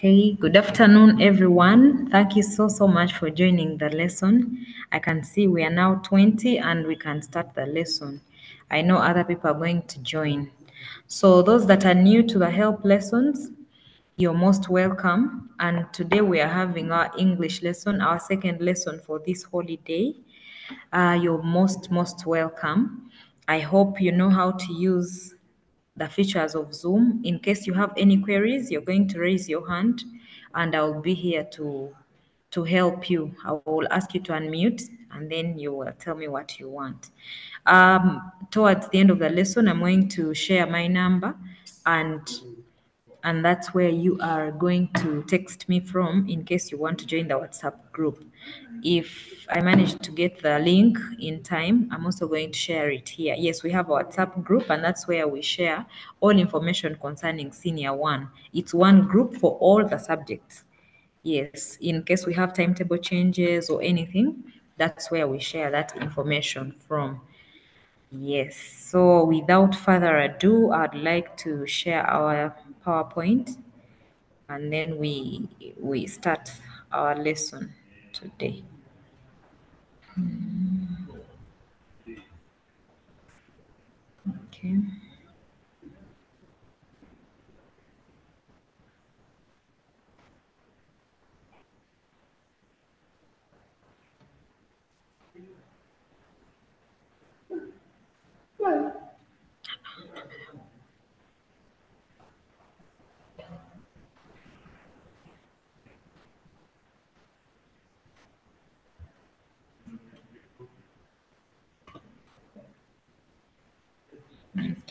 Okay, good afternoon, everyone. Thank you so much for joining the lesson. I can see we are now 20 and we can start the lesson. I know other people are going to join. So those that are new to the help lessons, you're most welcome. And today we are having our English lesson, our second lesson for this holiday. You're most welcome. I hope you know how to use the features of Zoom. In case you have any queries, you're going to raise your hand and I'll be here to help you. I will ask you to unmute and then you will tell me what you want. Towards the end of the lesson, I'm going to share my number and that's where you are going to text me from in case you want to join the WhatsApp group. If I manage to get the link in time, I'm also going to share it here. Yes, we have a WhatsApp group, and that's where we share all information concerning Senior 1. It's one group for all the subjects. Yes, in case we have timetable changes or anything, that's where we share that information from. Yes, so without further ado, I'd like to share our PowerPoint and then we start our lesson today. Okay.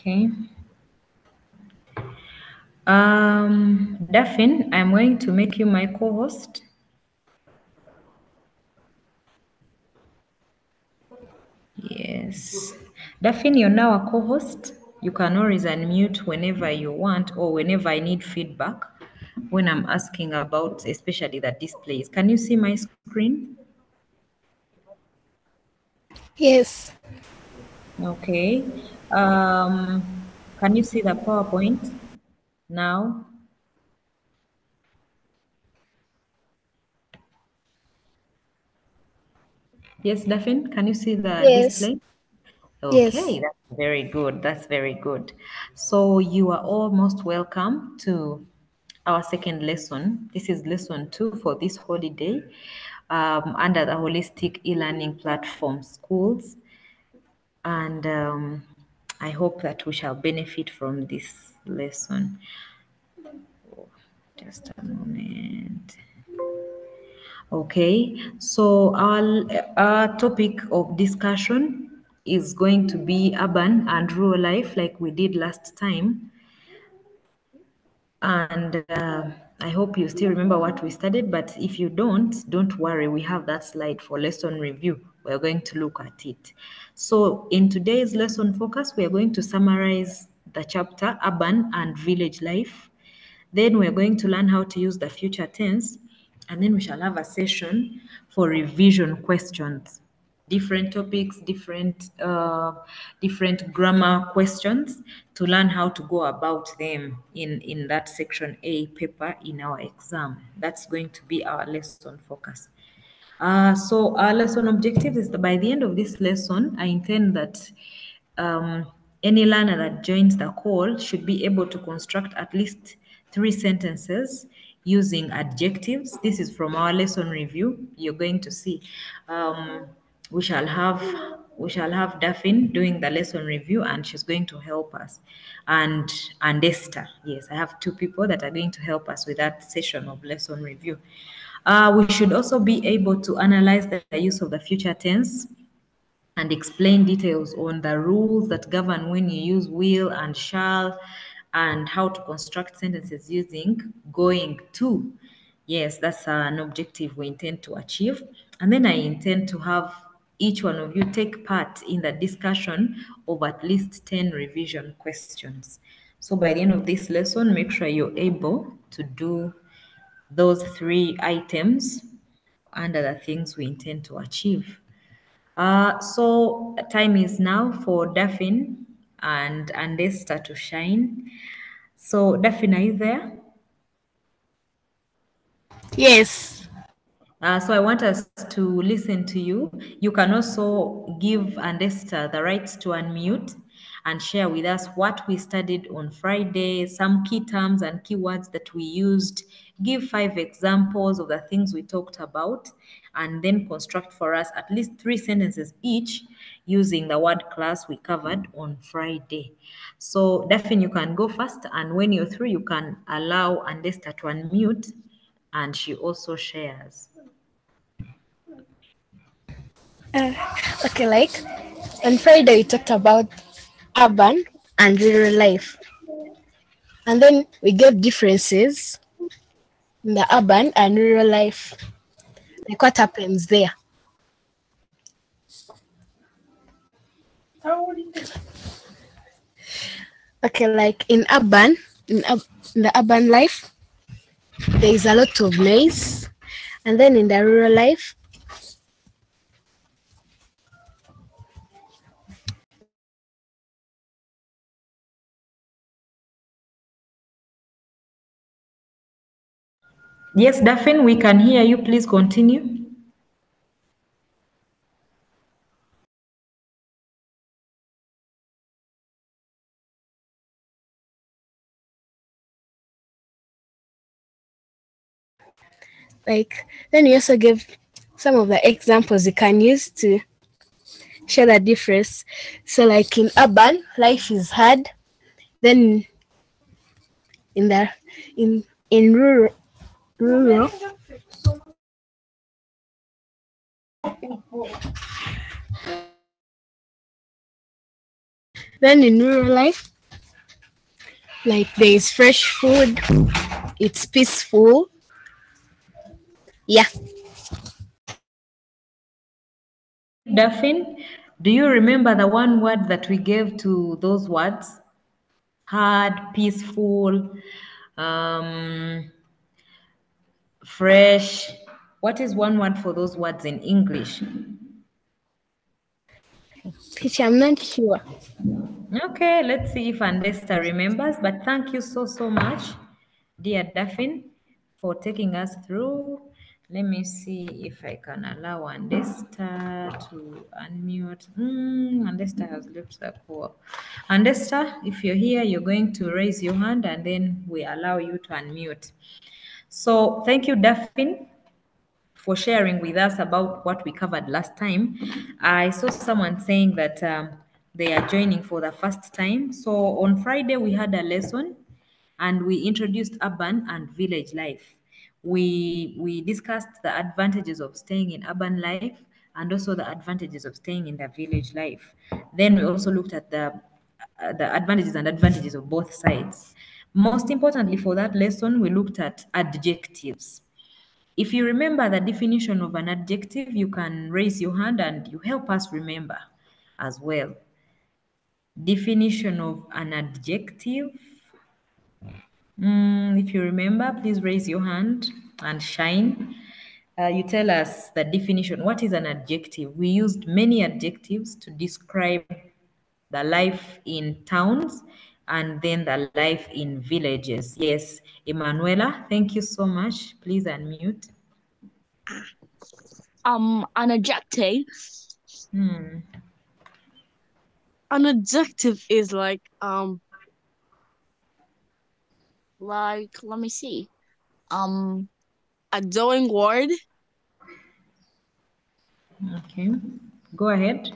Okay. Daphne, I'm going to make you my co-host. Yes. Daphne, you're now a co-host. You can always unmute whenever you want or whenever I need feedback when I'm asking about especially the displays. Can you see my screen? Yes. Okay. Can you see the PowerPoint now? Yes, Daphne, can you see the Yes. display? Yes. Okay, that's very good. That's very good. So you are all most welcome to our second lesson. This is lesson 2 for this holiday under the holistic e-learning platform schools. And I hope that we shall benefit from this lesson. Just a moment. Okay, so our topic of discussion is going to be urban and rural life, like we did last time. And I hope you still remember what we studied, but if you don't worry, we have that slide for lesson review. We're going to look at it. So in today's lesson focus, we are going to summarize the chapter Urban and Village Life. Then we're going to learn how to use the future tense, and then we shall have a session for revision questions. Different topics, different grammar questions to learn how to go about them in that section A paper in our exam. That's going to be our lesson focus. So our lesson objective is that by the end of this lesson, I intend that um, any learner that joins the call should be able to construct at least 3 sentences using adjectives. This is from our lesson review. You're going to see. Um, we shall have Daphne doing the lesson review, and she's going to help us, and Esther. Yes, I have 2 people that are going to help us with that session of lesson review. We should also be able to analyze the use of the future tense and explain details on the rules that govern when you use will and shall and how to construct sentences using going to. Yes, that's an objective we intend to achieve. And then I intend to have each one of you take part in the discussion of at least 10 revision questions. So by the end of this lesson, make sure you're able to do those 3 items under the things we intend to achieve. So time is now for Daphne and Esther to shine. So Daphne, are you there? Yes. So I want us to listen to you. You can also give and Esther the right to unmute and share with us what we studied on Friday, some key terms and keywords that we used. Give 5 examples of the things we talked about, and then construct for us at least 3 sentences each using the word class we covered on Friday. So, Daphne, you can go first, and when you're through, you can allow Andesta to unmute and she also shares. Uh, okay, like on Friday we talked about urban and rural life, and then we gave differences in the urban and rural life, like what happens there. Okay, like in the urban life, there is a lot of noise, and then in the rural life, Yes, Daphne, we can hear you. Please continue. like then we also gave some of the examples you can use to show the difference. So, like in urban, life is hard. Then in the in rural, then in rural life, like there is fresh food. It's peaceful. Yeah. Daphne, do you remember the one word that we gave to those words? Hard, peaceful, um, fresh. What is one word for those words in English? Teacher, I'm not sure. Okay, let's see if Andesta remembers. But thank you so, so much, dear Daphne, for taking us through. Let me see if I can allow Andesta to unmute. Andesta has left the call. Andesta, if you're here, you're going to raise your hand and then we allow you to unmute. So thank you, Daphne, for sharing with us about what we covered last time. I saw someone saying that they are joining for the first time. So on Friday, we had a lesson and we introduced urban and village life. We discussed the advantages of staying in urban life and also the advantages of staying in the village life. Then we also looked at the advantages and advantages of both sides. Most importantly, for that lesson, we looked at adjectives. If you remember the definition of an adjective, you can raise your hand and you help us remember as well. Definition of an adjective. If you remember, please raise your hand and shine. You tell us the definition. What is an adjective? We used many adjectives to describe the life in towns and then the life in villages. Yes, Emanuela, thank you so much. Please unmute. An adjective. Hmm. An adjective is let me see. Um, a drawing word. Okay, go ahead.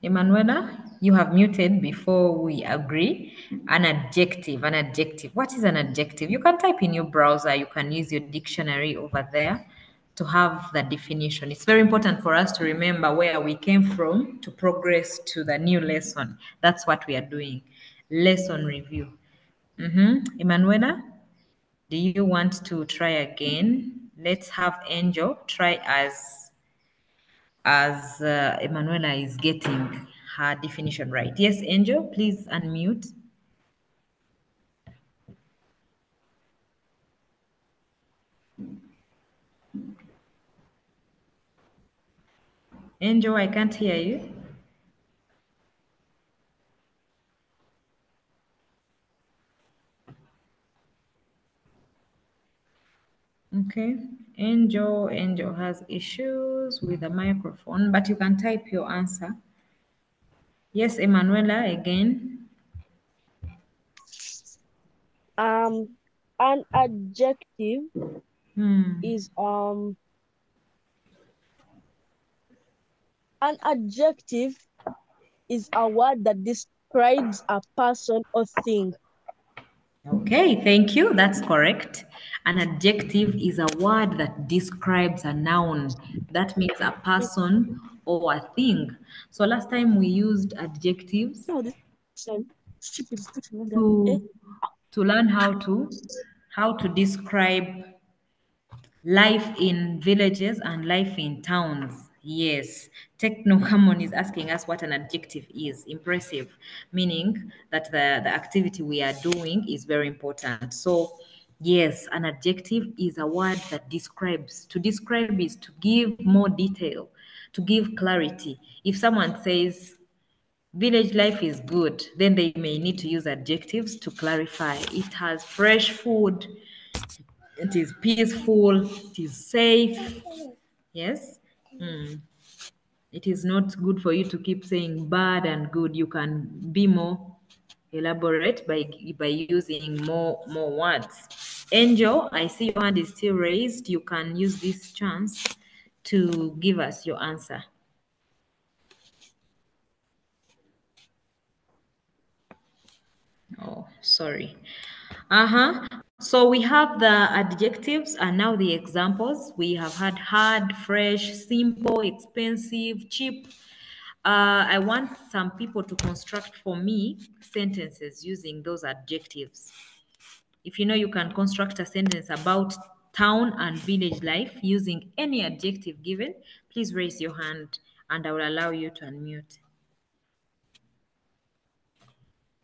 Emanuela, you have muted before we agree. An adjective, an adjective. What is an adjective? You can type in your browser, you can use your dictionary over there to have the definition. It's very important for us to remember where we came from to progress to the new lesson. That's what we are doing. Lesson review. Emanuela, do you want to try again? Let's have Angel try as Emanuela is getting her definition right. Yes, Angel, please unmute. Angel, I can't hear you. Okay. Angel has issues with the microphone, but you can type your answer. Yes, Emanuela, again. An adjective Hmm. is an adjective is a word that describes a person or thing. Okay, thank you. That's correct. An adjective is a word that describes a noun. That means a person or a thing. So last time we used adjectives No, this one stupid is taking longer. Eh? to learn how to describe life in villages and life in towns. Yes. Techno Common is asking us what an adjective is. Impressive, meaning that the activity we are doing is very important. So, yes, an adjective is a word that describes. To describe is to give more detail, to give clarity. If someone says, village life is good, then they may need to use adjectives to clarify. It has fresh food, it is peaceful, it is safe. Yes. Mm. It is not good for you to keep saying bad and good. You can be more elaborate by using more words. Angel, I see your hand is still raised. You can use this chance to give us your answer. Oh, sorry. Uh-huh. So we have the adjectives and now the examples. We have had hard, fresh, simple, expensive, cheap. I want some people to construct for me sentences using those adjectives. If you know you can construct a sentence about town and village life using any adjective given, please raise your hand and I will allow you to unmute.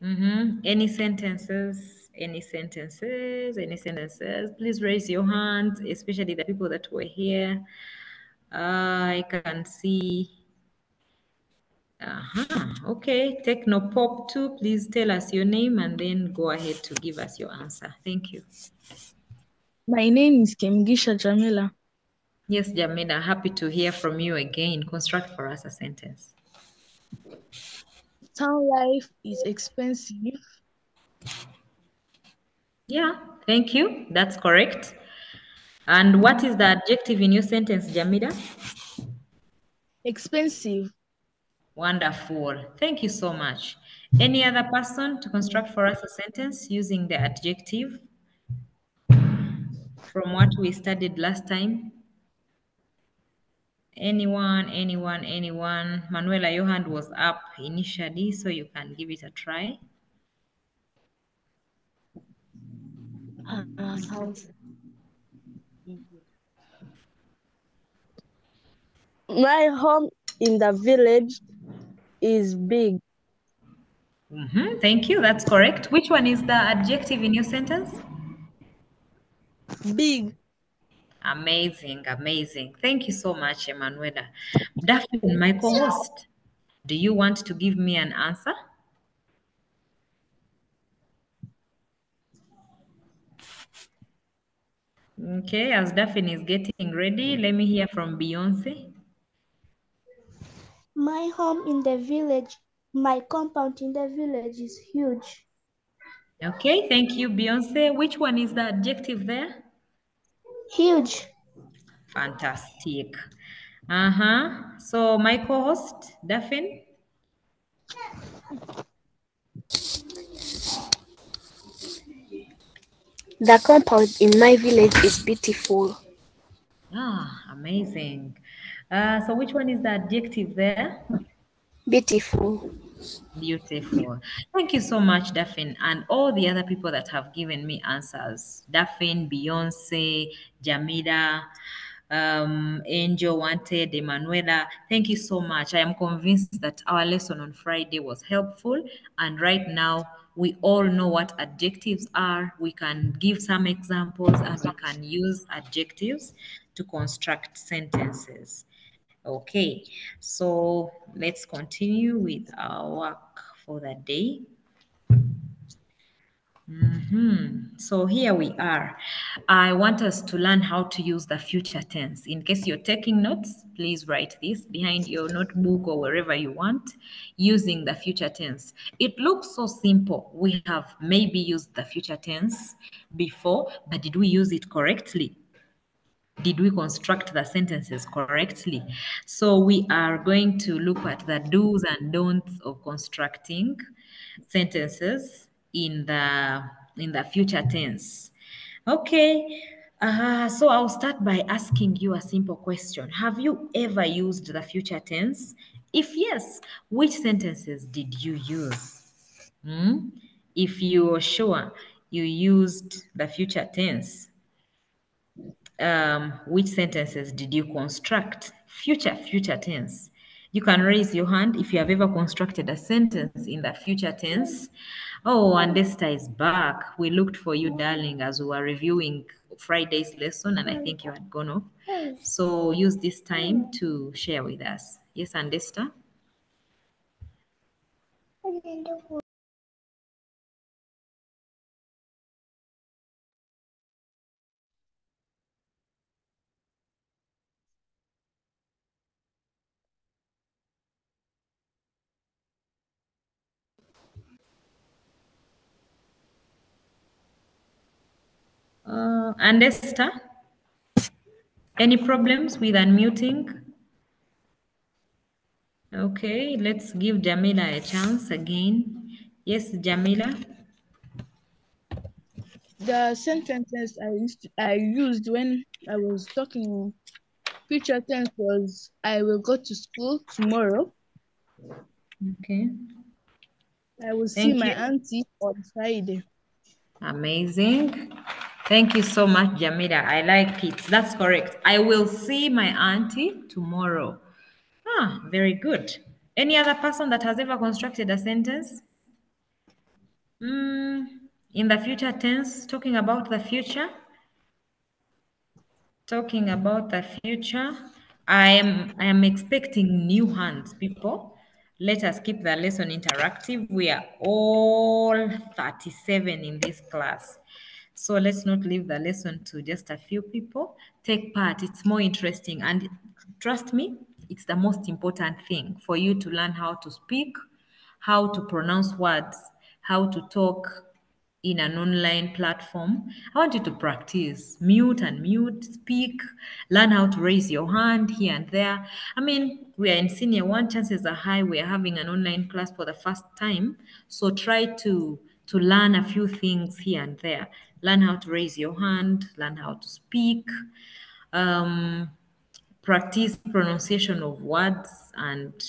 Any sentences? Any sentences? Any sentences? Please raise your hands, especially the people that were here. I can see. Okay. Technopop 2, please tell us your name and then go ahead to give us your answer. Thank you. My name is Kemgisha Jamila. Yes, Jamila, happy to hear from you again. Construct for us a sentence. Town life is expensive. Yeah, thank you. That's correct. And what is the adjective in your sentence, Jamila? Expensive. Wonderful. Thank you so much. Any other person to construct for us a sentence using the adjective from what we studied last time? Anyone? Manuela, your hand was up initially, so you can give it a try. House. My home in the village is big. Thank you. That's correct. Which one is the adjective in your sentence? Big. Amazing, amazing. Thank you so much, Emanuela. Daphne, my co-host, do you want to give me an answer? Okay, as Daphne is getting ready, let me hear from Beyonce. My home in the village, my compound in the village is huge. Okay, thank you, Beyonce. Which one is the adjective there? Huge. Fantastic. So my co-host, Daphne. The compound in my village is beautiful. Amazing. So which one is the adjective there? Beautiful. Beautiful. Thank you so much, Daphne, and all the other people that have given me answers. Daphne, Beyonce, Jamila, Angel Wanted, Emanuela. Thank you so much. I am convinced that our lesson on Friday was helpful. And right now, we all know what adjectives are. We can give some examples and we can use adjectives to construct sentences. Okay, so let's continue with our work for the day. So here we are. I want us to learn how to use the future tense. In case you're taking notes, please write this behind your notebook or wherever you want using the future tense. It looks so simple. We have maybe used the future tense before, but did we use it correctly? Did we construct the sentences correctly? So we are going to look at the do's and don'ts of constructing sentences in the future tense. Okay. So I'll start by asking you a simple question. Have you ever used the future tense? If yes, which sentences did you use? Hmm? If you're sure you used the future tense, which sentences did you construct? Future tense. You can raise your hand if you have ever constructed a sentence in the future tense. Oh, and Esther is back. We looked for you, darling, as we were reviewing Friday's lesson, and I think you had gone off. So use this time to share with us. Yes, and Esther? And Esther? Any problems with unmuting? Okay, let's give Jamila a chance again. Yes, Jamila. The sentences I used when I was talking future tense was I will go to school tomorrow. Okay, I will see thank my you. auntie on Friday. Amazing. Thank you so much, Jamila. I like it. That's correct. I will see my auntie tomorrow. Ah, very good. Any other person that has ever constructed a sentence? In the future tense, talking about the future? Talking about the future, I am expecting new hands, people. Let us keep the lesson interactive. We are all 37 in this class. So let's not leave the lesson to just a few people. Take part. It's more interesting. And trust me, it's the most important thing for you to learn how to speak, how to pronounce words, how to talk in an online platform. I want you to practice, mute and mute, speak, learn how to raise your hand here and there. I mean, we are in senior one, chances are high we are having an online class for the first time. So try to learn a few things here and there. Learn how to raise your hand, learn how to speak. Um, Practice pronunciation of words and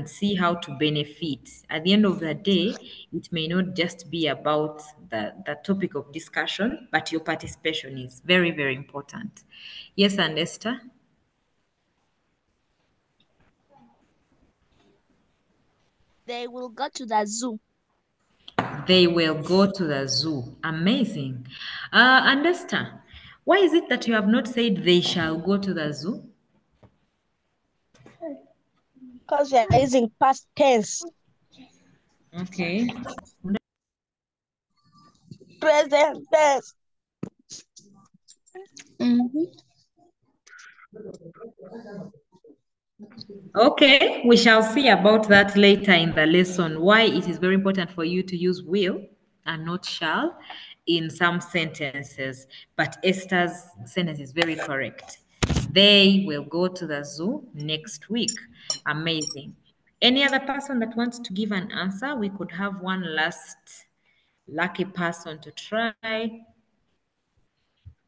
see how to benefit. At the end of the day, it may not just be about the topic of discussion, but your participation is very, very important. Yes, and Esther? They will go to the zoo. They will go to the zoo. Amazing. And Esther, why is it that you have not said they shall go to the zoo? Because we are using past tense. Okay. Present tense. Mm-hmm. Okay, we shall see about that later in the lesson, why it is very important for you to use will and not shall in some sentences. But Esther's sentence is very correct. They will go to the zoo next week. Amazing. Any other person that wants to give an answer? We could have one last lucky person to try.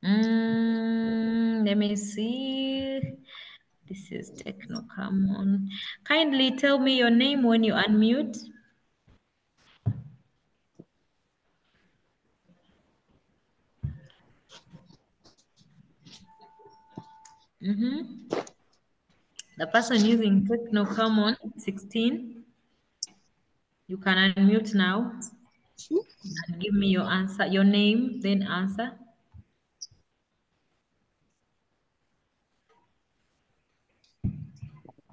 Let me see. This is Techno. Come on. Kindly tell me your name when you unmute. The person using Techno, come on, 16. You can unmute now and give me your answer, your name, then answer.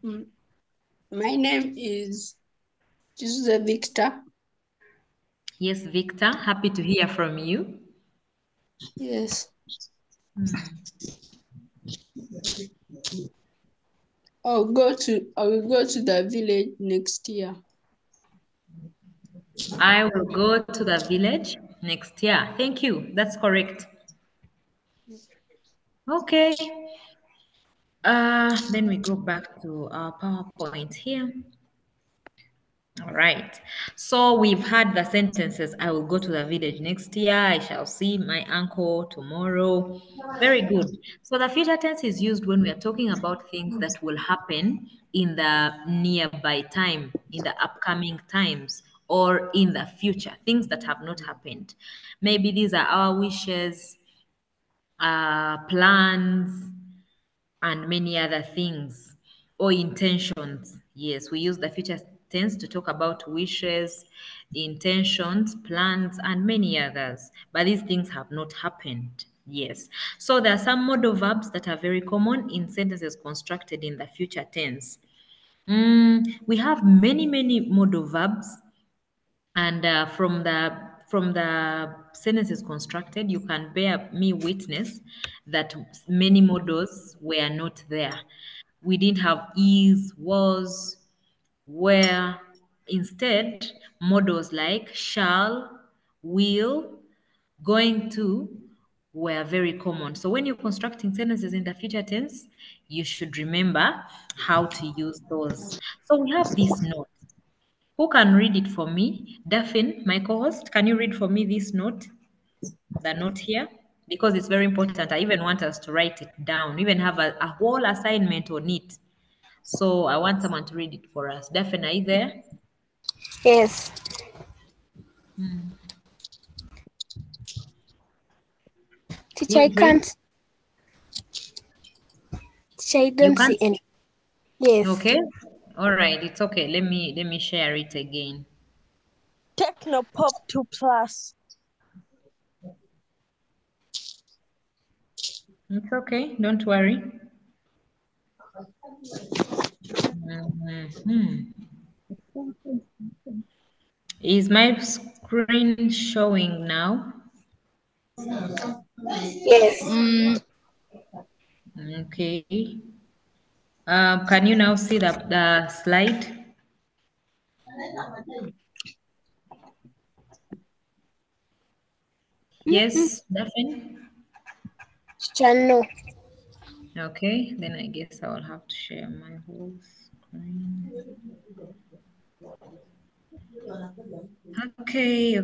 My name is Jesus Victor. Yes, Victor, happy to hear from you. Yes. I will go to the village next year. I will go to the village next year. Thank you. That's correct. Okay. Then we go back to our PowerPoint here. All right. So we've had the sentences. I will go to the village next year. I shall see my uncle tomorrow. Very good. So the future tense is used when we are talking about things that will happen in the nearby time, in the upcoming times, or in the future, things that have not happened. Maybe these are our wishes, plans, and many other things, or intentions. Yes, we use the future tense to talk about wishes, intentions, plans, and many others. But these things have not happened. Yes. So there are some modal verbs that are very common in sentences constructed in the future tense. We have many modal verbs, and from the sentences constructed, you can bear me witness that many models were not there. We didn't have is, was, were. Instead, models like shall, will, going to were very common. So when you're constructing sentences in the future tense, you should remember how to use those. So we have this note. Who can read it for me? Daphne, my co-host, can you read for me this note? The note here? Because it's very important. I even want us to write it down, even have a whole assignment on it. So I want someone to read it for us. Daphne, are you there? Yes. Teacher, I Please read. can't. Teacher, I You don't see can't? any. Yes. Okay. All right. It's okay. Let me share it again. Technopop 2 Plus. It's okay. Don't worry. Mhm. Is my screen showing now? Yes. Okay. Can you now see the slide? Yes, Daphne? Teacher, no. Okay, then I guess I will have to share my whole screen. Okay.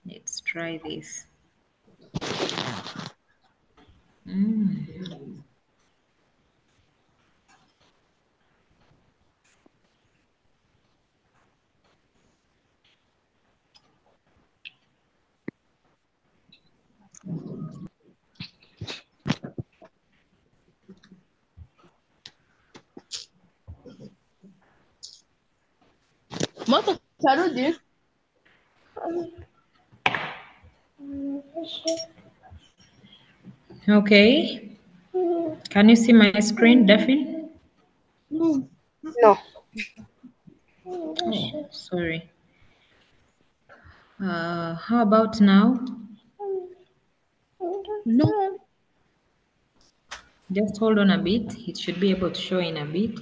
Let's try this. Moto tarudi. Okay. Can you see my screen, Daphne? No. Oh, sorry. How about now? No. Just hold on a bit. It should be able to show in a bit.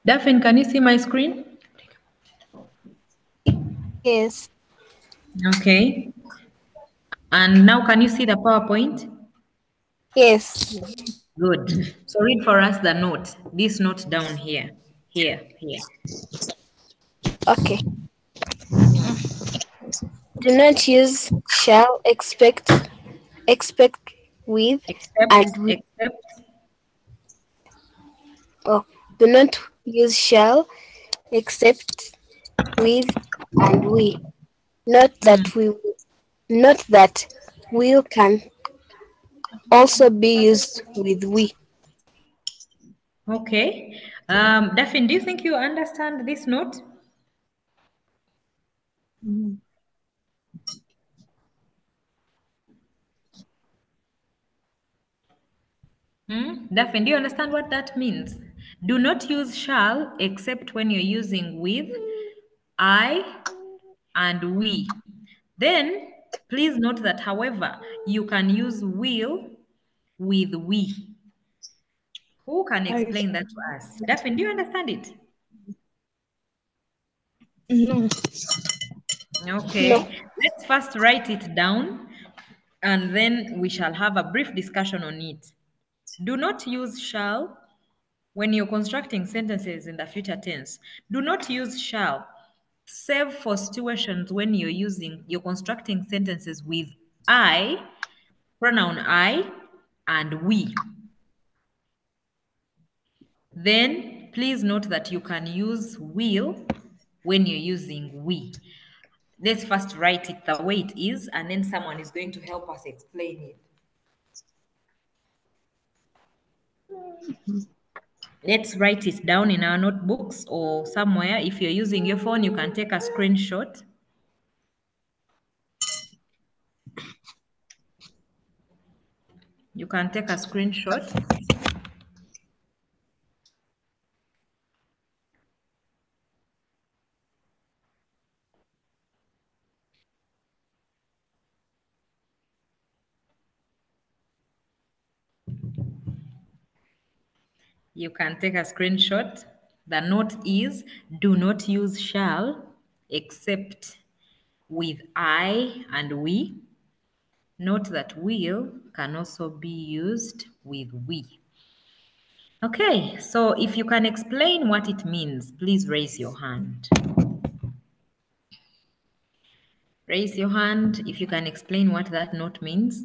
Daphne, can you see my screen? Yes. Okay. And now can you see the PowerPoint? Yes. Good. So read for us the note. This note down here. Here. Okay. Do not use shall, expect with, and we. Except. Oh, do not use shall, except with, and we. Not that we. Not that will can also be used with we. Okay. Daphne, do you think you understand this note? Mhm. Daphne, do you understand what that means? Do not use shall except when you're using with, I, and we. Then, please note that, however, you can use will with we. Who can I explain that to us? Daphne, do you understand it? no. No. Okay, let's first write it down and then we shall have a brief discussion on it. Do not use shall when you're constructing sentences in the future tense. Do not use shall, save for situations when you're constructing sentences with I, pronoun I, and we. Then please note that you can use will when you're using we. Let's first write it the way it is, and then someone is going to help us explain it. Let's write it down in our notebooks or somewhere. If you're using your phone, you can take a screenshot. You can take a screenshot. You can take a screenshot. The note is, do not use shall except with I and we. Note that will can also be used with we. Okay, so if you can explain what it means, please raise your hand. Raise your hand if you can explain what that note means.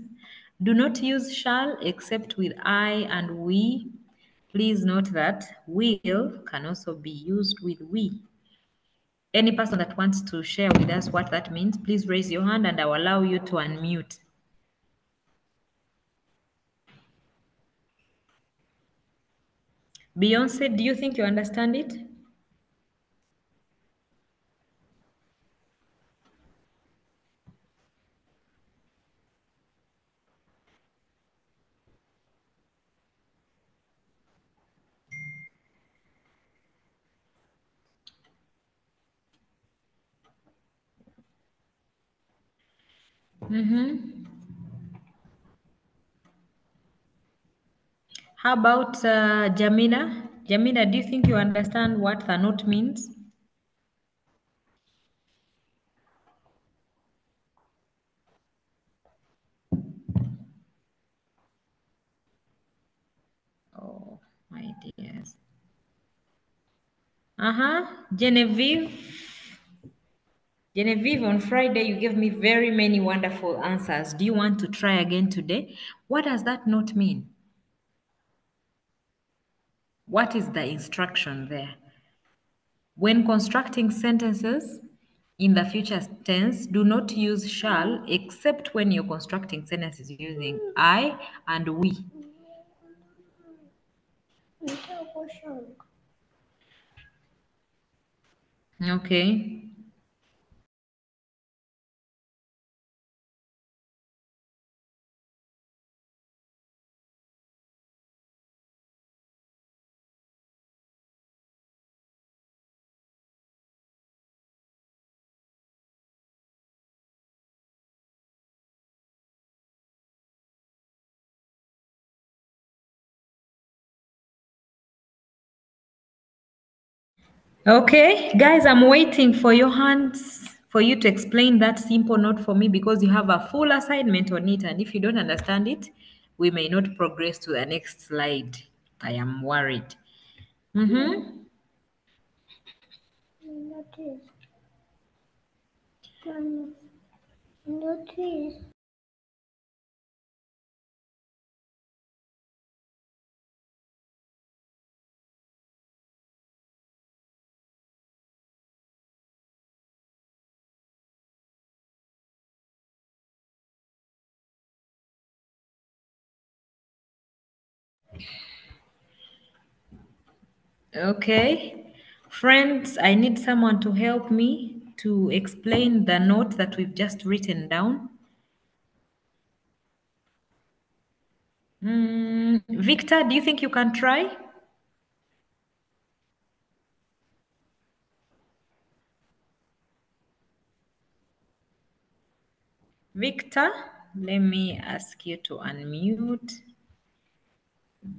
Do not use shall except with I and we. Please note that will can also be used with we. Any person that wants to share with us what that means, please raise your hand and I'll allow you to unmute. Beyonce, do you think you understand it? How about Jamina? Jamina, do you think you understand what the note means? Oh, my dears. Genevieve. Genevieve, on Friday, you gave me very many wonderful answers. Do you want to try again today? What does that note mean? What is the instruction there? When constructing sentences in the future tense, do not use shall except when you're constructing sentences using I and we. Okay. Okay, guys, I'm waiting for your hands for you to explain that simple note for me because you have a full assignment on it. And if you don't understand it, we may not progress to the next slide. I am worried. Okay. Friends, I need someone to help me to explain the note that we've just written down? Victor, do you think you can try? Victor, let me ask you to unmute.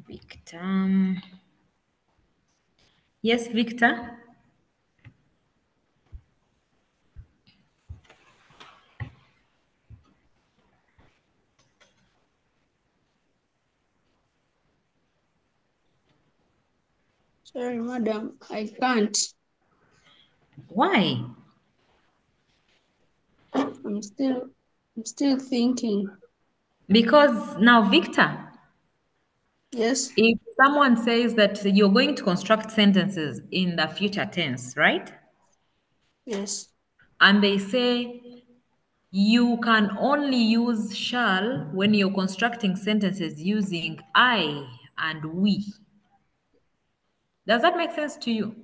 Victor. Yes, Victor. Sorry, madam, I can't. Why? I'm still thinking. Because now, Victor, Yes, if someone says that you're going to construct sentences in the future tense, right? yes, And they say you can only use shall when you're constructing sentences using I and we. Does that make sense to you?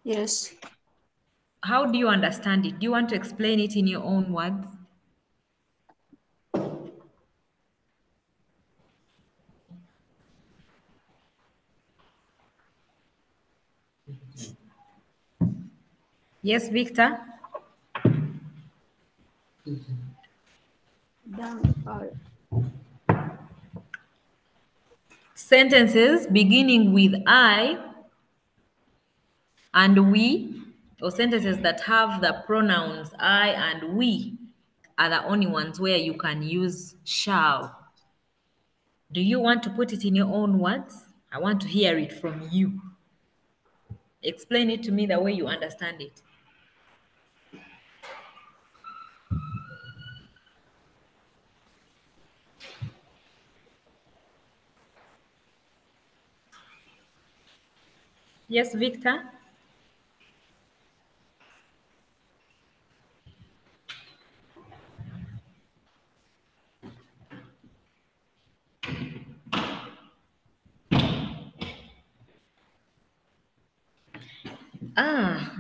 yes. How do you understand it? Do you want to explain it in your own words? Yes, Victor? Done. Sentences beginning with I and we, or sentences that have the pronouns I and we, are the only ones where you can use shall. Do you want to put it in your own words? I want to hear it from you. Explain it to me the way you understand it. Yes, Victor?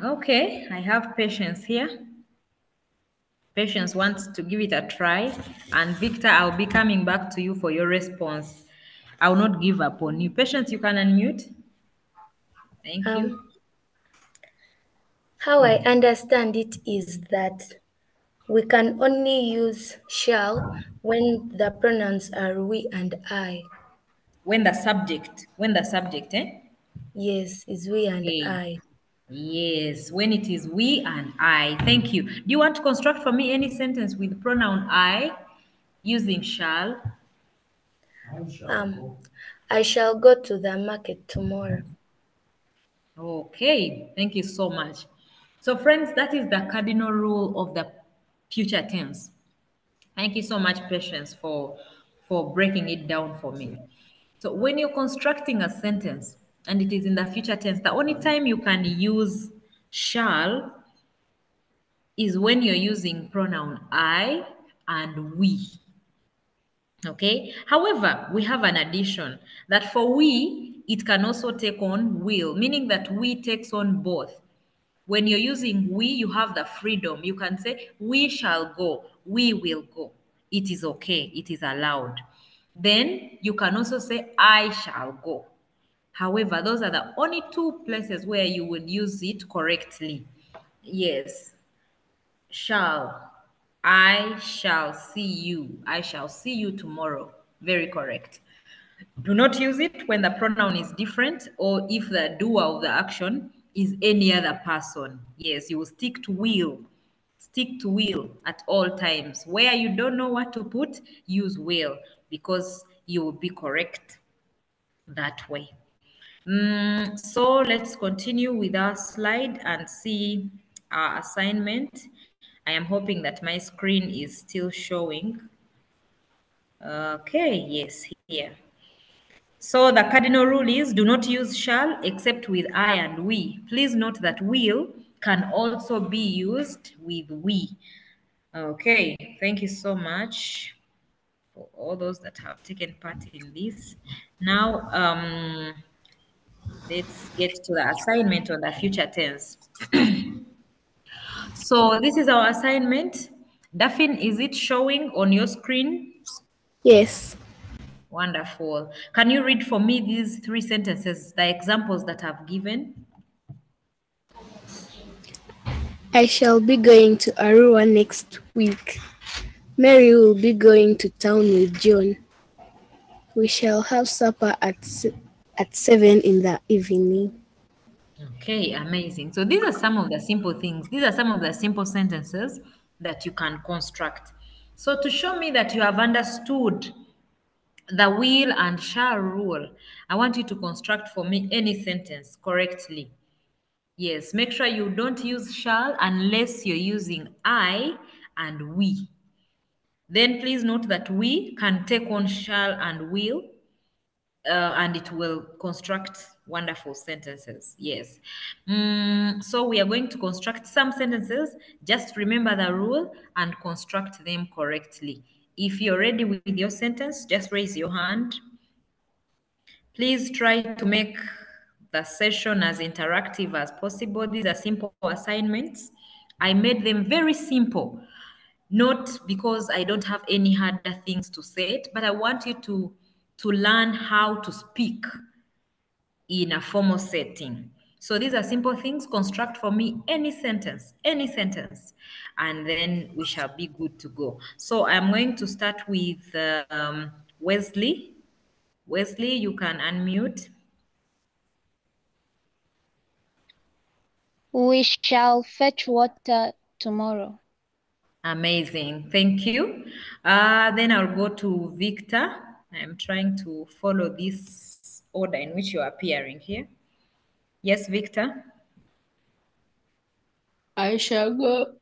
Okay. I have Patience here. Patience wants to give it a try. And Victor, I'll be coming back to you for your response. I will not give up on you. Patience, you can unmute. Thank you. Um, how I understand it is that we can only use shall when the pronouns are we and I. When the subject, eh? Yes, is we and Okay. I. Yes, when it is we and I. Thank you. Do you want to construct for me any sentence with pronoun I using shall? Um, I shall go to the market tomorrow. Okay, thank you so much. So, friends, that is the cardinal rule of the future tense. Thank you so much, Patience, for breaking it down for me. So, when you're constructing a sentence and it is in the future tense, the only time you can use shall is when you're using pronoun I and we. Okay. However, we have an addition that for we, it can also take on will, meaning that we takes on both. When you're using we, you have the freedom. You can say, we shall go, we will go. It is okay, it is allowed. Then you can also say, I shall go. However, those are the only two places where you would use it correctly. Yes, shall. I shall see you. I shall see you tomorrow. Very correct. Do not use it when the pronoun is different or if the doer of the action is any other person. Yes, you will stick to will. Stick to will at all times. Where you don't know what to put, use will because you will be correct that way. So let's continue with our slide and see our assignment. I am hoping that my screen is still showing. Okay, yes, here. So the cardinal rule is do not use shall except with I and we. Please note that will can also be used with we. Okay, thank you so much for all those that have taken part in this. Now, Let's get to the assignment on the future tense. So this is our assignment. Daphne, is it showing on your screen? Yes. Wonderful. Can you read for me these three sentences, the examples that I've given? I shall be going to Arua next week. Mary will be going to town with John. We shall have supper at 7 in the evening. Okay, amazing. So these are some of the simple things. These are some of the simple sentences that you can construct. So to show me that you have understood the will and shall rule, I want you to construct for me any sentence correctly. Yes, make sure you don't use shall unless you're using I and we. Then please note that we can take on shall and will, and it will construct wonderful sentences. Yes. So we are going to construct some sentences. Just remember the rule and construct them correctly. If you're ready with your sentence, just raise your hand. Please try to make the session as interactive as possible. These are simple assignments. I made them very simple, not because I don't have any harder things to say, but I want you to learn how to speak in a formal setting. So these are simple things. Construct for me any sentence, and then we shall be good to go. So I'm going to start with Wesley. Wesley, you can unmute. We shall fetch water tomorrow. Amazing. Thank you. Then I'll go to Victor. I'm trying to follow this order in which you're appearing here. Yes, Victor. I shall go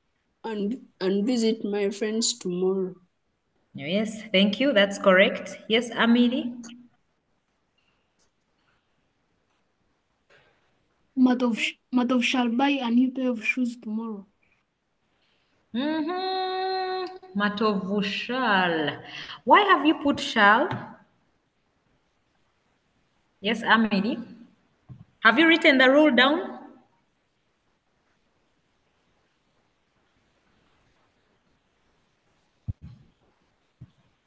and visit my friends tomorrow. Yes, thank you. That's correct. Yes, Amelie. Madov shall buy a new pair of shoes tomorrow. Matovu shall. Why have you put shall? Yes, Amelie. Have you written the rule down?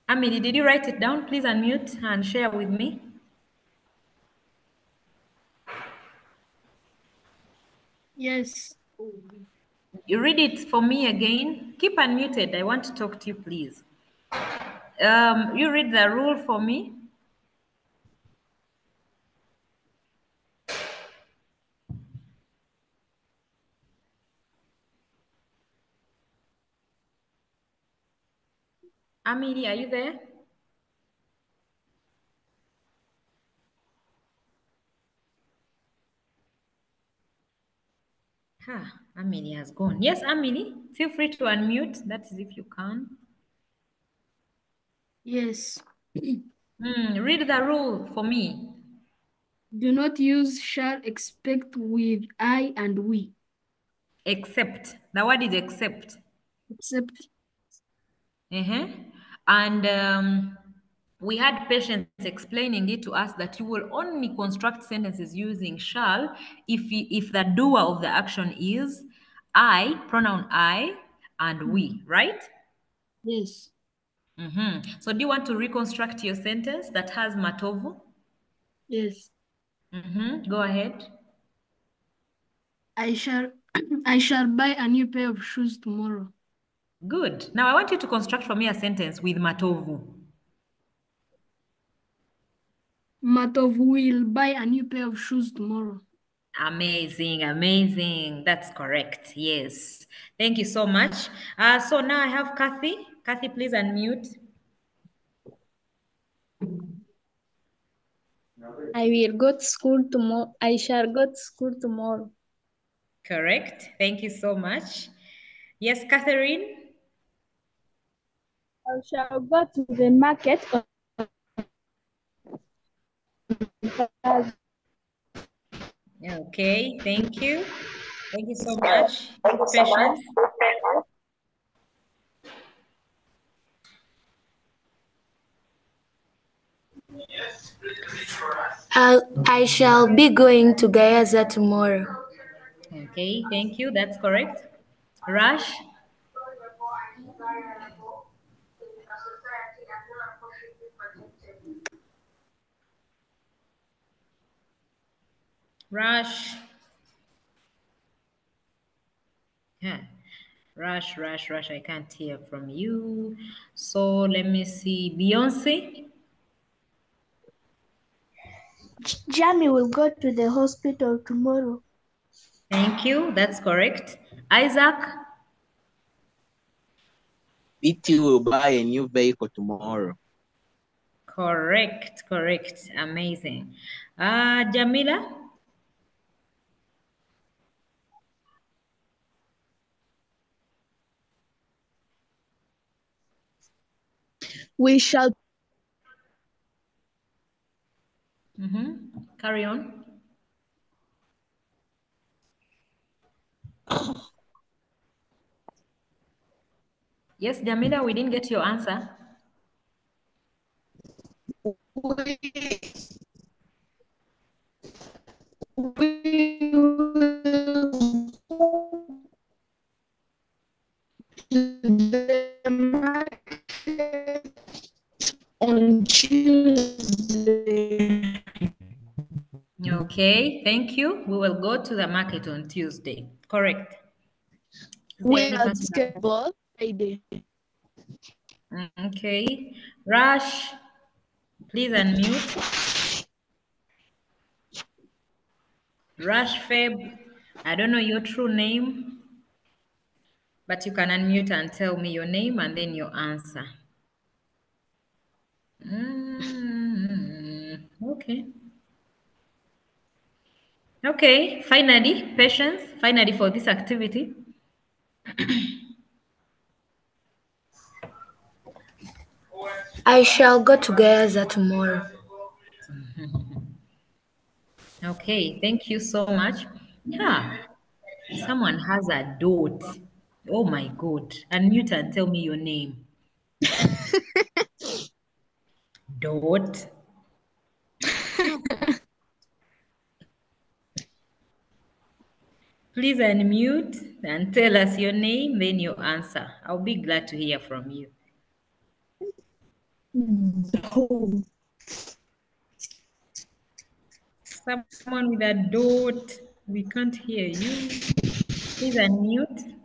Amelie, did you write it down? Please unmute and share with me. Yes. You read it for me again. Keep unmuted. I want to talk to you, please. You read the rule for me. Amelie, are you there? Amelie has gone. Yes, Amelie, feel free to unmute. That is if you can. Yes. Read the rule for me. Do not use shall expect with I and we. Except. The word is except. Except. And we had Patience explaining it to us that you will only construct sentences using shall if the doer of the action is I, pronoun I, and we, right? Yes. So do you want to reconstruct your sentence that has matovu? Yes. Go ahead. I shall I shall buy a new pair of shoes tomorrow. Good. Now I want you to construct for me a sentence with matovu. Matov will buy a new pair of shoes tomorrow. Amazing, amazing. That's correct. Yes. Thank you so much. So now I have Kathy. Kathy, please unmute. I will go to school tomorrow. I shall go to school tomorrow. Correct. Thank you so much. Yes, Catherine. I shall go to the market on Thursday. Okay, thank you. Thank you so much. Patience. I shall be going to Gayaza tomorrow. Okay, thank you. That's correct. Rush. Rush. Yeah. Rush. I can't hear from you. So let me see. Beyonce. Jamie will go to the hospital tomorrow. Thank you. That's correct. Isaac. BT will buy a new vehicle tomorrow. Correct. Amazing. Jamila. We shall Carry on. Yes, Jamila, we didn't get your answer. we will to the market on Tuesday. Okay, thank you. We will go to the market on Tuesday. Correct. Is there We any are person? basketball Friday. Okay. Rush, please unmute. Rush Feb, I don't know your true name, but you can unmute and tell me your name and then your answer. Okay. Okay, finally, patience, finally for this activity. I shall go to Gayaza tomorrow. Okay, thank you so much. Yeah, someone has a dot. Oh my God. Unmute and tell me your name. Dot. Please unmute and tell us your name, then your answer. I'll be glad to hear from you. Someone with a dot, we can't hear you. Please unmute.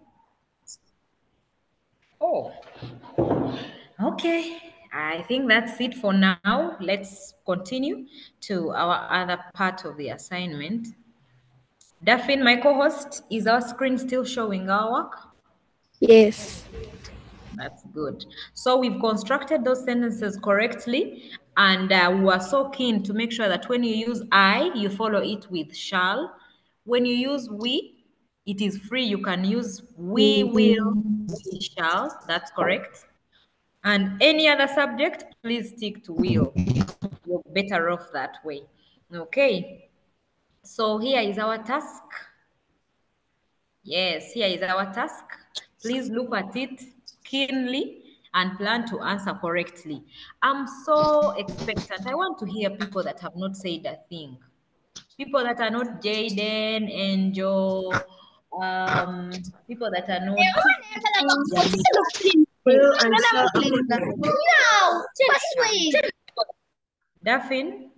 Oh, okay. I think that's it for now. Let's continue to our other part of the assignment. Daphne, my co-host, is our screen still showing our work? Yes. That's good. So we've constructed those sentences correctly, and we are so keen to make sure that when you use I, you follow it with shall. When you use we, it is free. You can use we will, we shall. That's correct. And any other subject, please stick to will. You're better off that way. Okay. So here is our task. Yes, here is our task. Please look at it keenly and plan to answer correctly. I'm so expectant. I want to hear people that have not said a thing. People that are not Jaden, Angel, people that are not Will and shall accordingly. Daphne.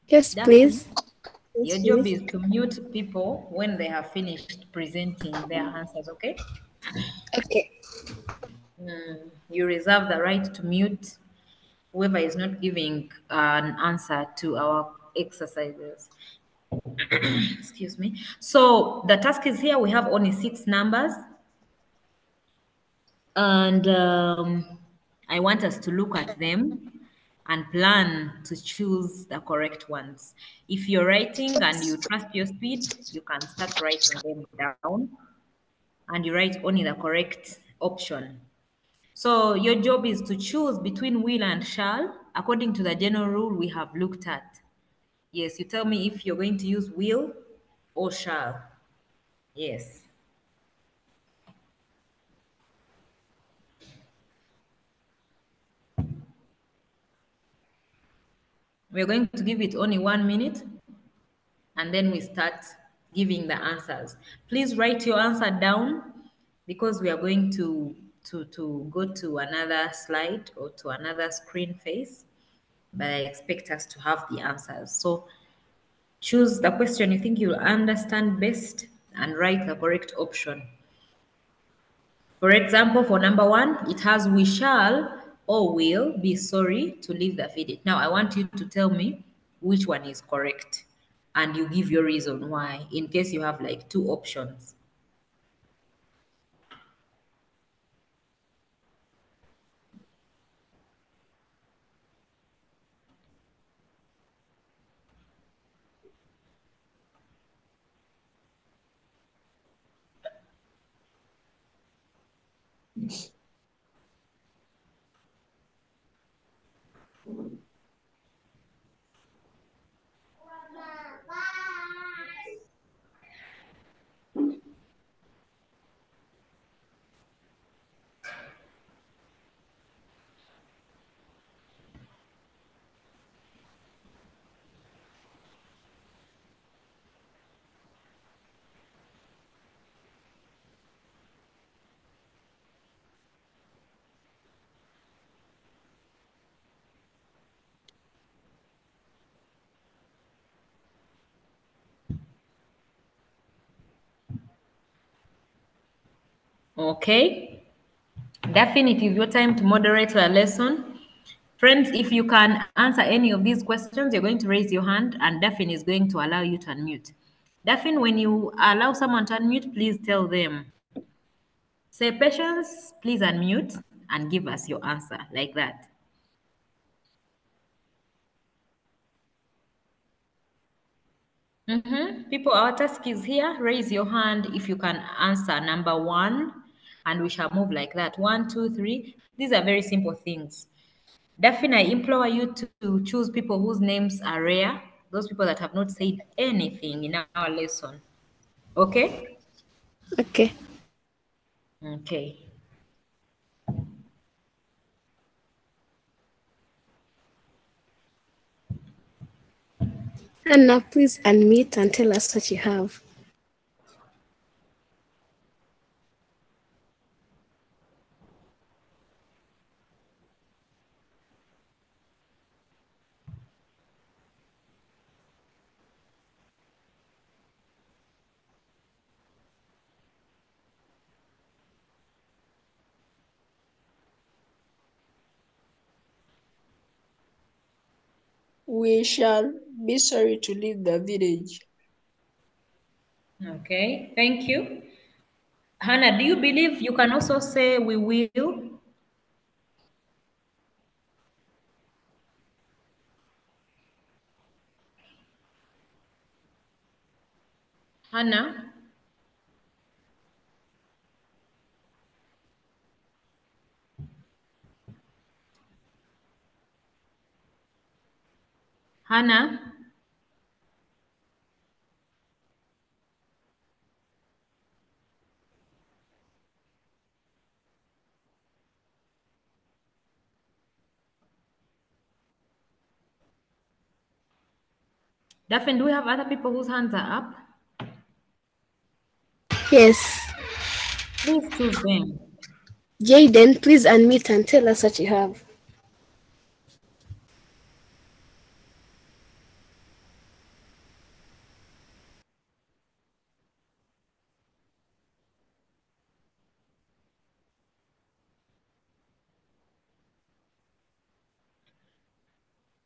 Yes, Daphne, please. your job is to mute people when they have finished presenting their answers, okay? Okay. You reserve the right to mute whoever is not giving an answer to our exercises. Excuse me. So the task is here. We have only 6 numbers. And I want us to look at them and plan to choose the correct ones. If you're writing and you trust your speed, you can start writing them down and you write only the correct option. So your job is to choose between will and shall according to the general rule we have looked at. Yes, you tell me if you're going to use will or shall. Yes. We're going to give it only 1 minute and then we start giving the answers. Please write your answer down because we are going to go to another slide or to another screen face, but I expect us to have the answers. So choose the question you think you'll understand best and write the correct option. For example, for number one, it has we shall or will be sorry to leave the village. Now, I want you to tell me which one is correct and you give your reason why in case you have like two options. Okay, definitely it is your time to moderate your lesson. Friends, if you can answer any of these questions, you're going to raise your hand and Daphne is going to allow you to unmute. Daphne, when you allow someone to unmute, please tell them, say patience, please unmute and give us your answer like that. People, our task is here. Raise your hand if you can answer number one, and we shall move like that. 1, 2, 3. These are very simple things. Daphne, I implore you to choose people whose names are rare, those people that have not said anything in our lesson. Okay? Okay. Okay. And now please unmute and tell us what you have. We shall be sorry to leave the village. Okay, thank you. Hannah, do you believe you can also say we will? Hannah? Hannah? Daphne, do we have other people whose hands are up? Yes. Please choose them. Jaden, please unmute and tell us what you have.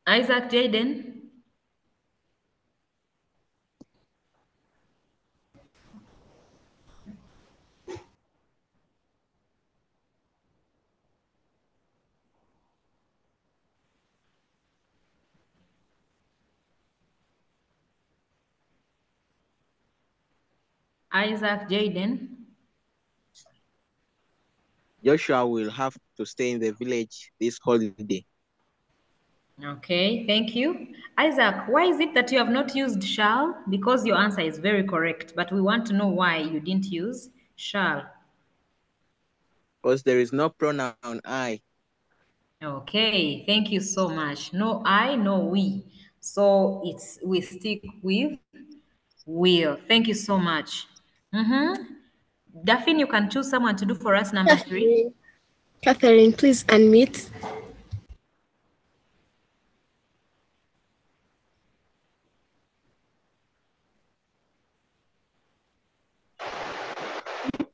Isaac, Jaden? Isaac, Jaden? Joshua will have to stay in the village this holiday. Okay, thank you. Isaac, why is it that you have not used shall? Because your answer is very correct, but we want to know why you didn't use shall. Because there is no pronoun I. Okay, thank you so much. No I, no we. So we stick with will. Thank you so much. Mm-hmm. Daphne, you can choose someone to do for us number 3. Catherine, please unmute.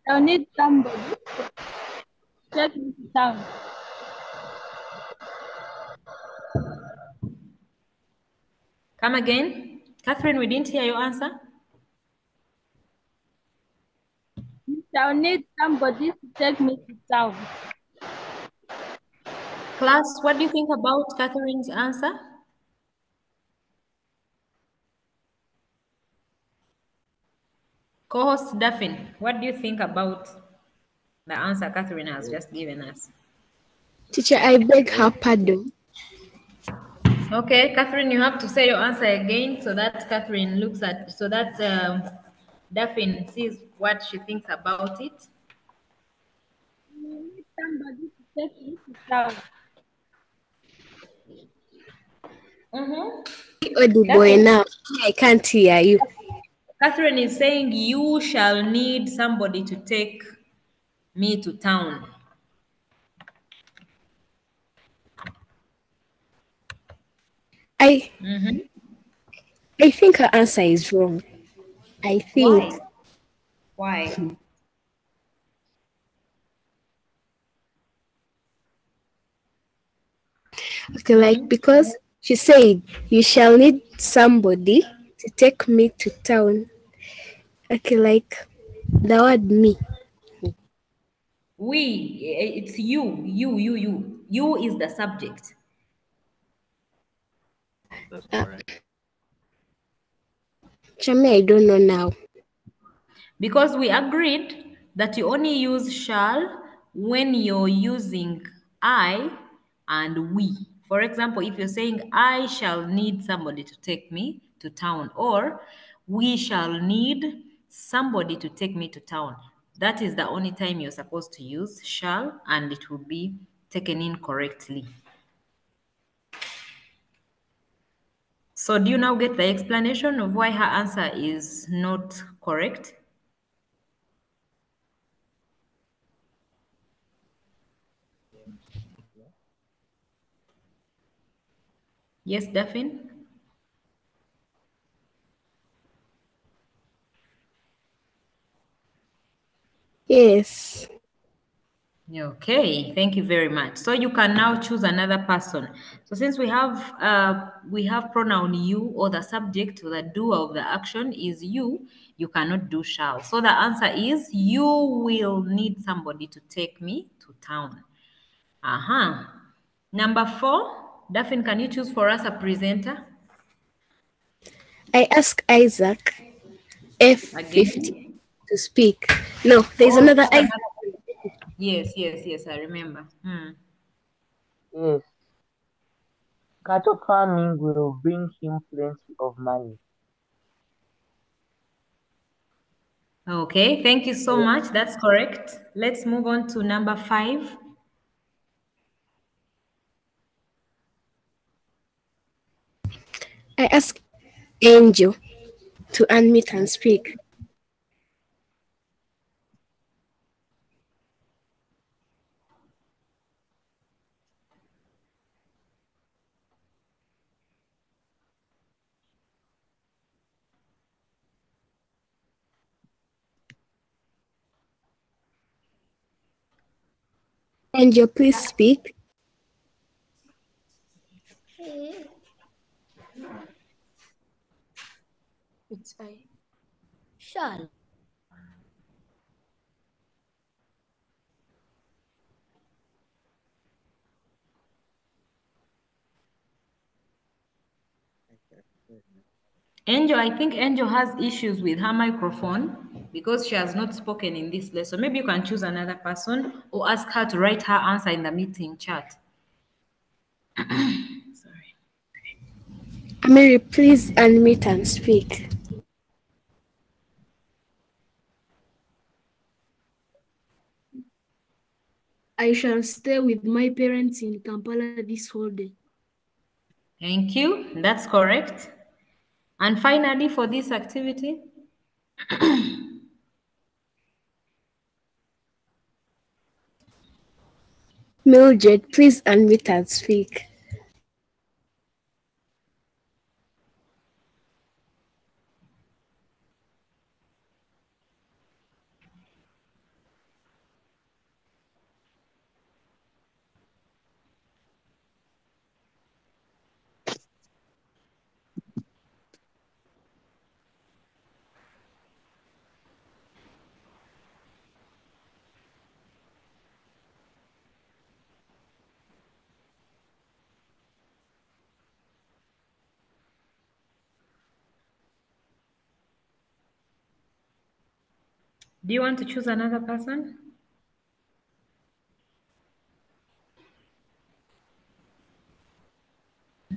I'll need somebody to take me to town. Come again. Catherine, we didn't hear your answer. I'll need somebody to take me to town. Class, what do you think about Catherine's answer? Co-host Daphne, what do you think about the answer Catherine has just given us? Teacher, I beg her pardon. Okay, Catherine, you have to say your answer again so that Daphne sees what she thinks about it. I'll need somebody to take me to town. Audible Daphne, enough. I can't hear you. Catherine is saying you shall need somebody to take me to town. I Mm-hmm. I think her answer is wrong. I think. Why? Why? Okay, like because she said you shall need somebody to take me to town. Okay, like the word me. It's you. You is the subject. That's Uh, correct. Chame, I don't know now. Because we agreed that you only use shall when you're using I and we. For example, if you're saying, I shall need somebody to take me to town, or we shall need somebody to take me to town, that is the only time you're supposed to use shall, and it will be taken in correctly. So do you now get the explanation of why her answer is not correct? Yes, Daphne? Yes. Okay, thank you very much. So you can now choose another person. So since we have pronoun you, or the subject or the doer of the action is you cannot do shall. So the answer is you will need somebody to take me to town. Uh-huh. Number 4, Daphne, can you choose for us a presenter? I asked Isaac F50 Again? to speak. No, there's Oh, another choose Isaac. another. Yes, I remember. Yes, cattle farming will bring him plenty of money. Okay, thank you so Yes, much. That's correct. Let's move on to number 5. I asked Angel to unmute and speak. Angel, please speak. It's I. Shall. Angel, I think Angel has issues with her microphone because she has not spoken in this lesson. Maybe you can choose another person or ask her to write her answer in the meeting chat. Sorry. Mary, please unmute and speak. I shall stay with my parents in Kampala this holiday. Thank you. That's correct. And finally, for this activity, Mildred, please unmute and speak. do you want to choose another person?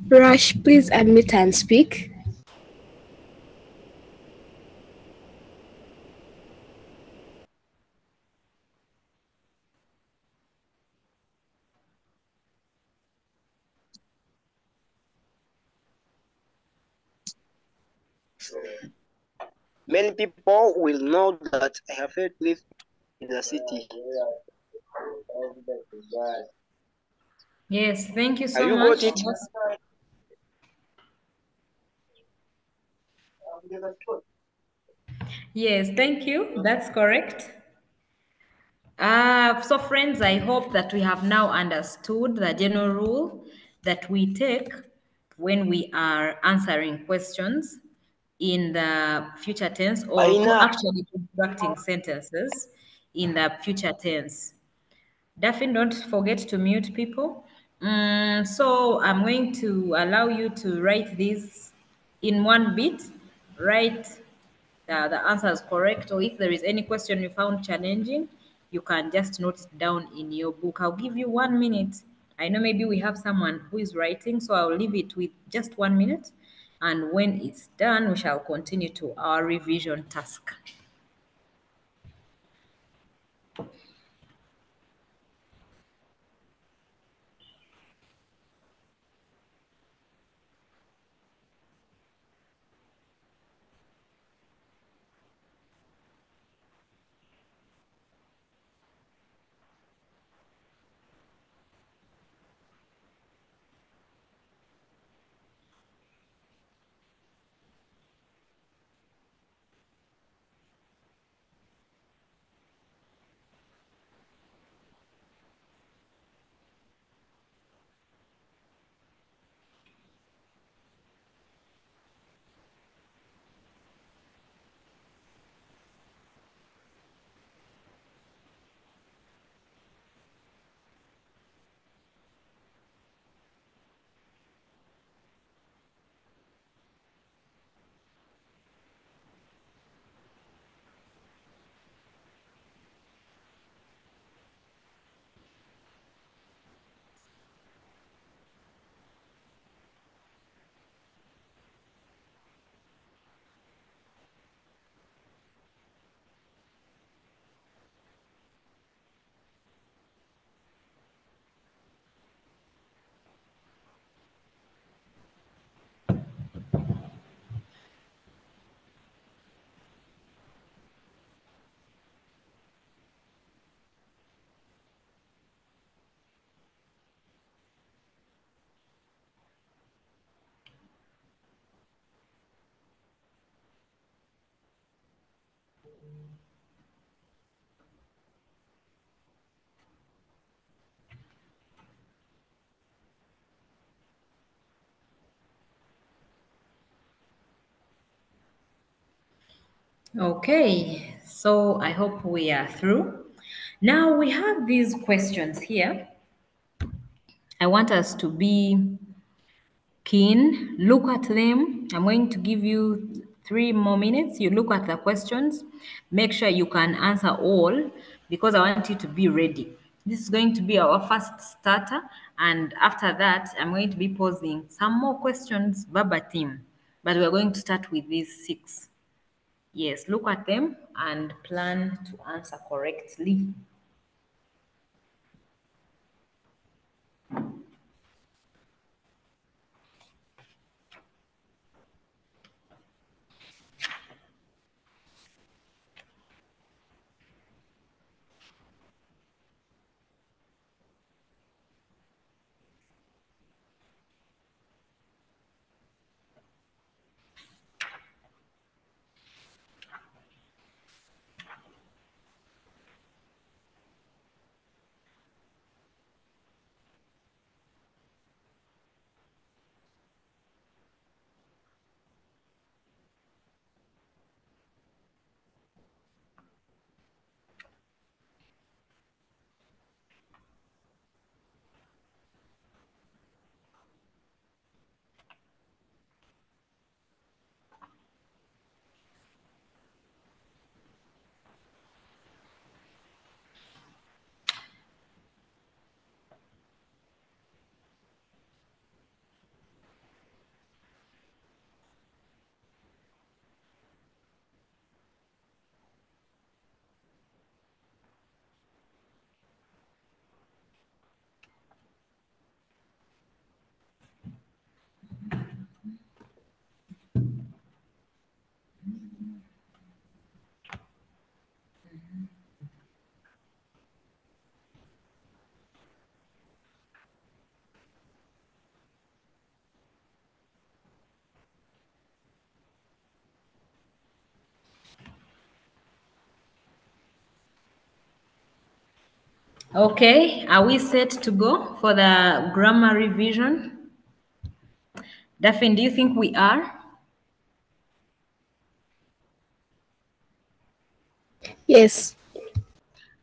Rush, please unmute and speak. Many people will know that I have lived in the city. Yes, thank you Have so you got much. it? Yes, thank you. That's correct. So friends, I hope that we have now understood the general rule that we take when we are answering questions in the future tense or Aina. actually constructing sentences in the future tense. Daphne, don't forget to mute people. So I'm going to allow you to write this in one bit. Write the answer is correct, or if there is any question you found challenging, you can just note it down in your book. I'll give you 1 minute. I know maybe we have someone who is writing, so I'll leave it with just 1 minute. And when it's done, we shall continue to our revision task. Okay, so I hope we are through. Now we have these questions here. I want us to be keen, look at them. I'm going to give you 3 more minutes. You look at the questions, make sure you can answer all because I want you to be ready. This is going to be our first starter, and after that, I'm going to be posing some more questions verbatim, but we're going to start with these 6. Yes, look at them and plan to answer correctly. Okay, are we set to go for the grammar revision? Daphne, do you think we are? Yes.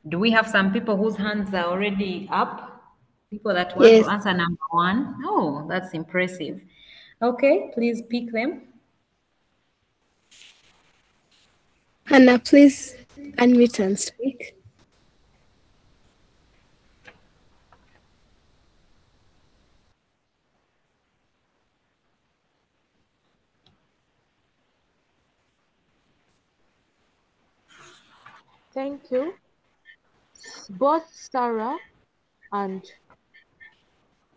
Do we have some people whose hands are already up? People that want to Yes. answer number one? Oh, that's impressive. Okay, please pick them. Hannah, please unmute and speak. Thank you. Both Sarah and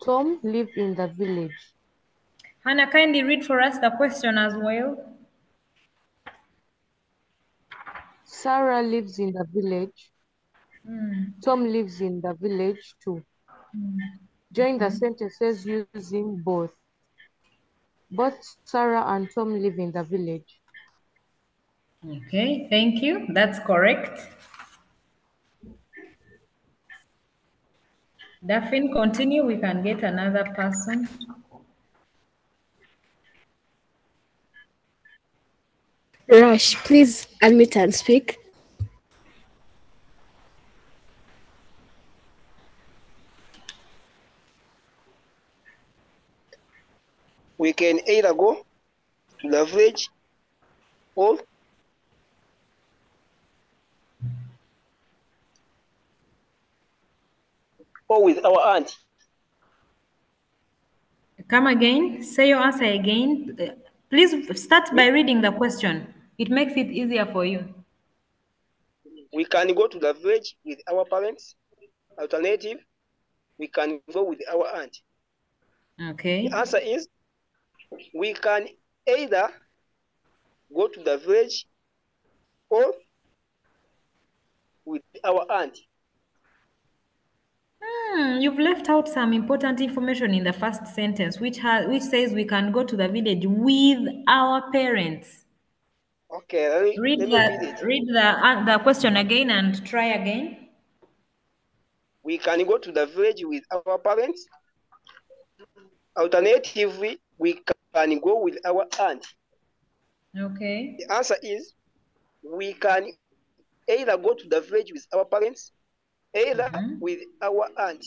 Tom live in the village. Hannah, kindly read for us the question as well. Sarah lives in the village. Tom lives in the village too. Join the sentences using both. Both Sarah and Tom live in the village. Okay, thank you. That's correct. Daphne, continue. We can get another person. Rush, please unmute and speak. We can either go to the village or with our aunt. Come again. Say your answer again. Please start by reading the question. It makes it easier for you. We can go to the village with our parents. Alternative, we can go with our aunt. Okay. The answer is we can either go to the village or with our aunt. You've left out some important information in the first sentence, which says we can go to the village with our parents. Okay, let me read it. Read the question again and try again. We can go to the village with our parents. Alternatively, we can go with our aunt. Okay. The answer is we can either go to the village with our parents, either with our aunt.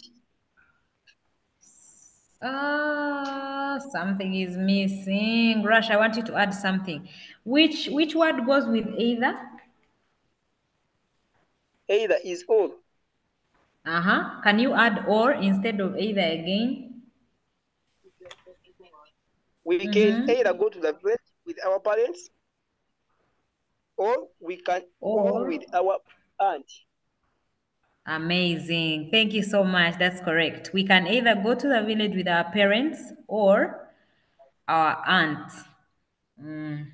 Something is missing. Rush, I want you to add something. Which word goes with either? Either is all. Can you add or instead of either again? We can either go to the village with our parents, or we can go with our aunt. Amazing. Thank you so much. That's correct. We can either go to the village with our parents or our aunt.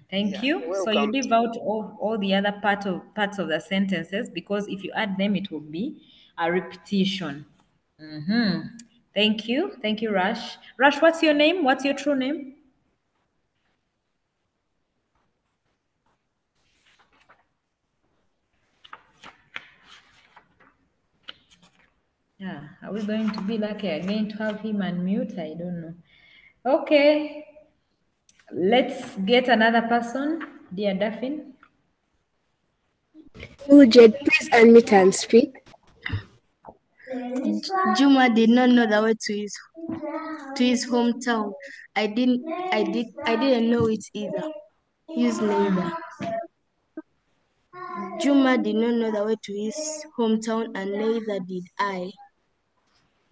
Thank you. So you welcome. leave out all the other parts of the sentences because if you add them, it will be a repetition. Thank you. Thank you, Rush. Rush, what's your name? What's your true name? Yeah, are we going to be lucky again to have him unmute? I don't know. Okay, let's get another person, dear Daphne. Mujed, please unmute and speak. Juma did not know the way to his hometown. I didn't know it either. Use neither. Juma did not know the way to his hometown, and neither did I.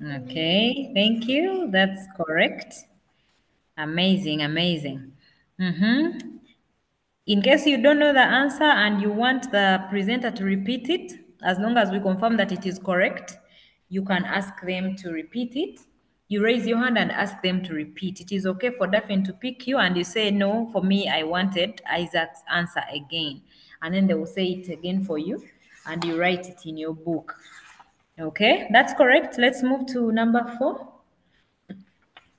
Okay, thank you. That's correct. Amazing, amazing. In case you don't know the answer and you want the presenter to repeat it, as long as we confirm that it is correct, you can ask them to repeat it. You raise your hand and ask them to repeat. It is okay for Daphne to pick you and you say, no, for me, I wanted Isaac's answer again. And then they will say it again for you and you write it in your book. Okay, that's correct. Let's move to number 4.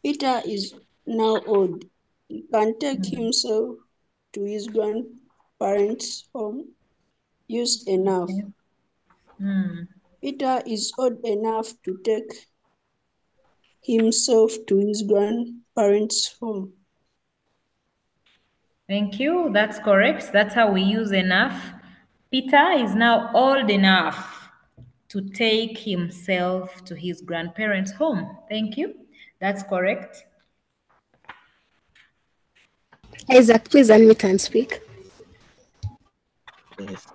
Peter is now old. He can take himself to his grandparents' home. Use enough. Okay. Peter is old enough to take himself to his grandparents' home. Thank you. That's correct. That's how we use enough. Peter is now old enough to take himself to his grandparents' home. Thank you. That's correct. Isaac, please unmute and speak. Yes.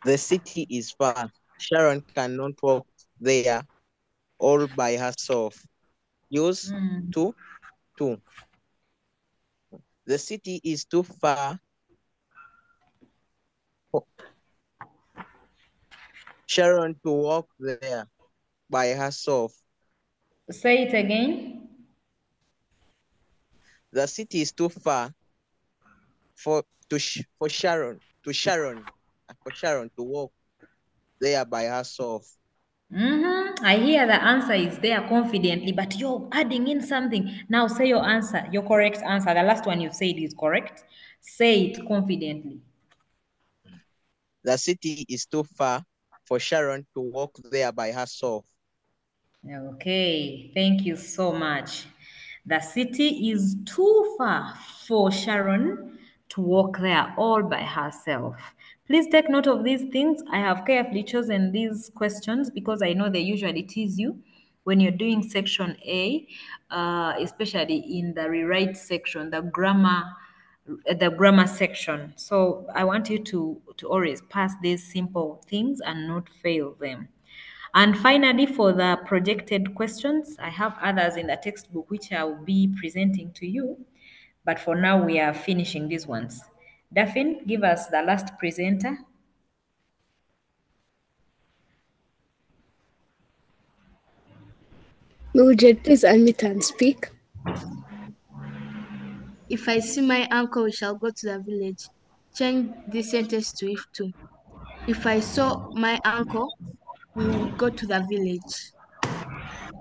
The city is far. Sharon cannot walk there all by herself. Use to. The city is too far for Sharon to walk there by herself. Say it again. The city is too far for Sharon to walk there by herself. I hear the answer is there confidently, but you're adding in something. Now say your answer, your correct answer. The last one you said is correct. Say it confidently. The city is too far for Sharon to walk there by herself. Okay, thank you so much. The city is too far for Sharon to walk there all by herself. Please take note of these things. I have carefully chosen these questions because I know they usually tease you when you're doing section A, especially in the rewrite section, the grammar section. So I want you to always pass these simple things and not fail them. And finally, for the projected questions, I have others in the textbook which I will be presenting to you. But for now, we are finishing these ones. Daphne, give us the last presenter. Mildred, please unmute and speak. If I see my uncle, we shall go to the village. Change this sentence to if to. If I saw my uncle, we would go to the village.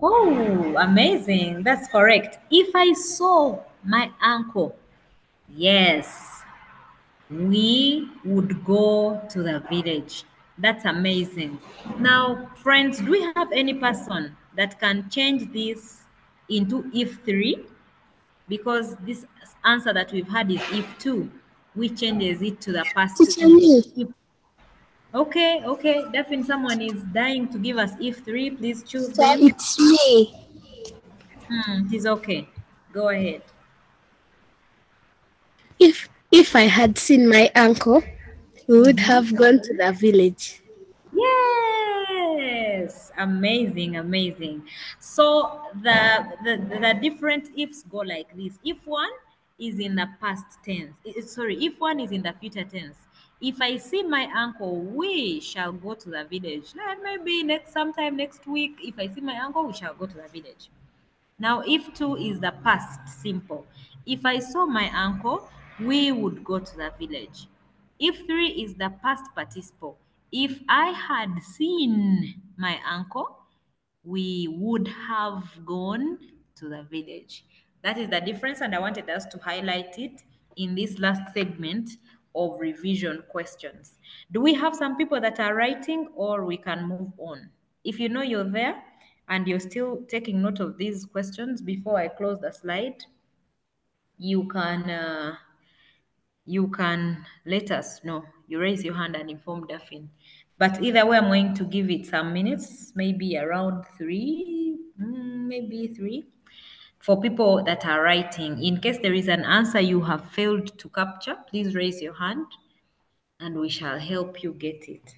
Oh, amazing. That's correct. If I saw my uncle, yes, we would go to the village. That's amazing. Now, friends, do we have any person that can change this into if three? Because this answer that we've had is if two, which changes it to the past Teacher tense. me. Okay, okay. Definitely someone is dying to give us if three. Please choose Sir, them. it's me. It is okay. Go ahead. If I had seen my uncle, we would have gone to the village. Yes, amazing, amazing. So the different ifs go like this. If one is in the past tense, sorry, if one is in the future tense. If I see my uncle, we shall go to the village. Maybe next sometime next week. If I see my uncle, we shall go to the village. Now, if two is the past simple. If I saw my uncle, we would go to the village. If three is the past participle. If I had seen my uncle, we would have gone to the village. That is the difference, and I wanted us to highlight it in this last segment of revision questions. Do we have some people that are writing, or we can move on? If you know you're there and you're still taking note of these questions before I close the slide, you can let us know. You raise your hand and inform Daphne. But either way, I'm going to give it some minutes, maybe around three, maybe three, for people that are writing. In case there is an answer you have failed to capture, please raise your hand and we shall help you get it.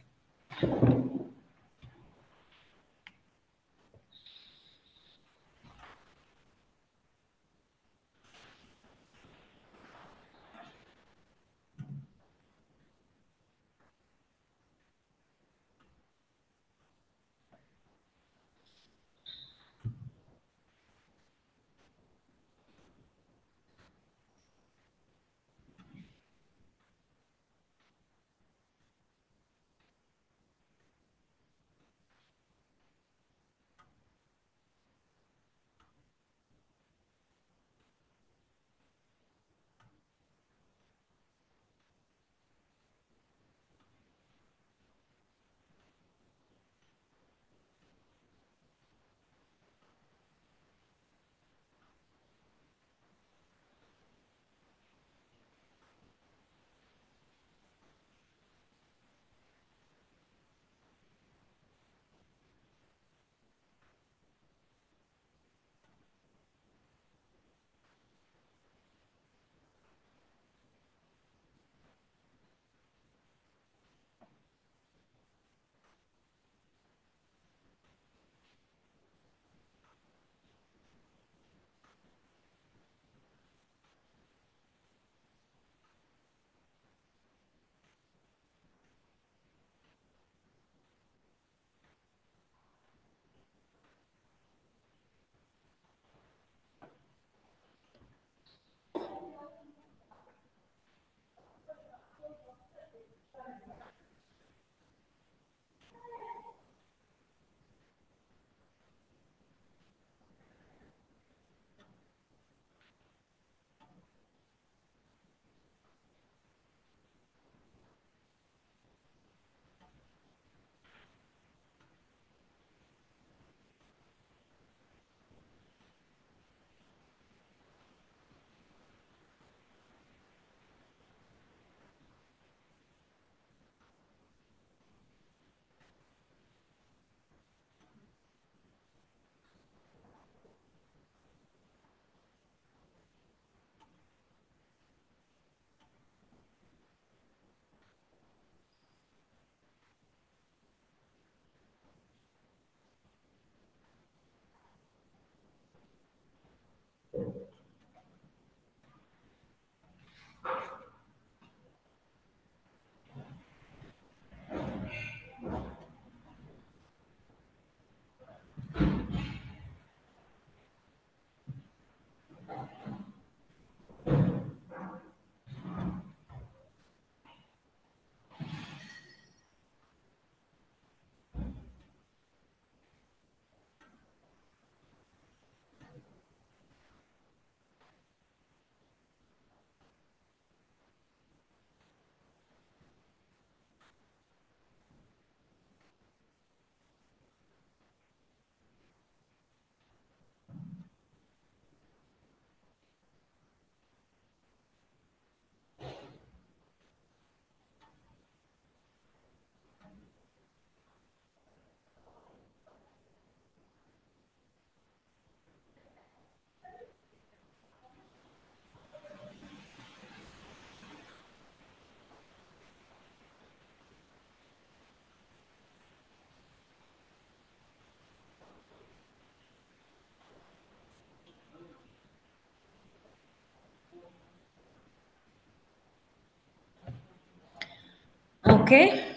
Okay,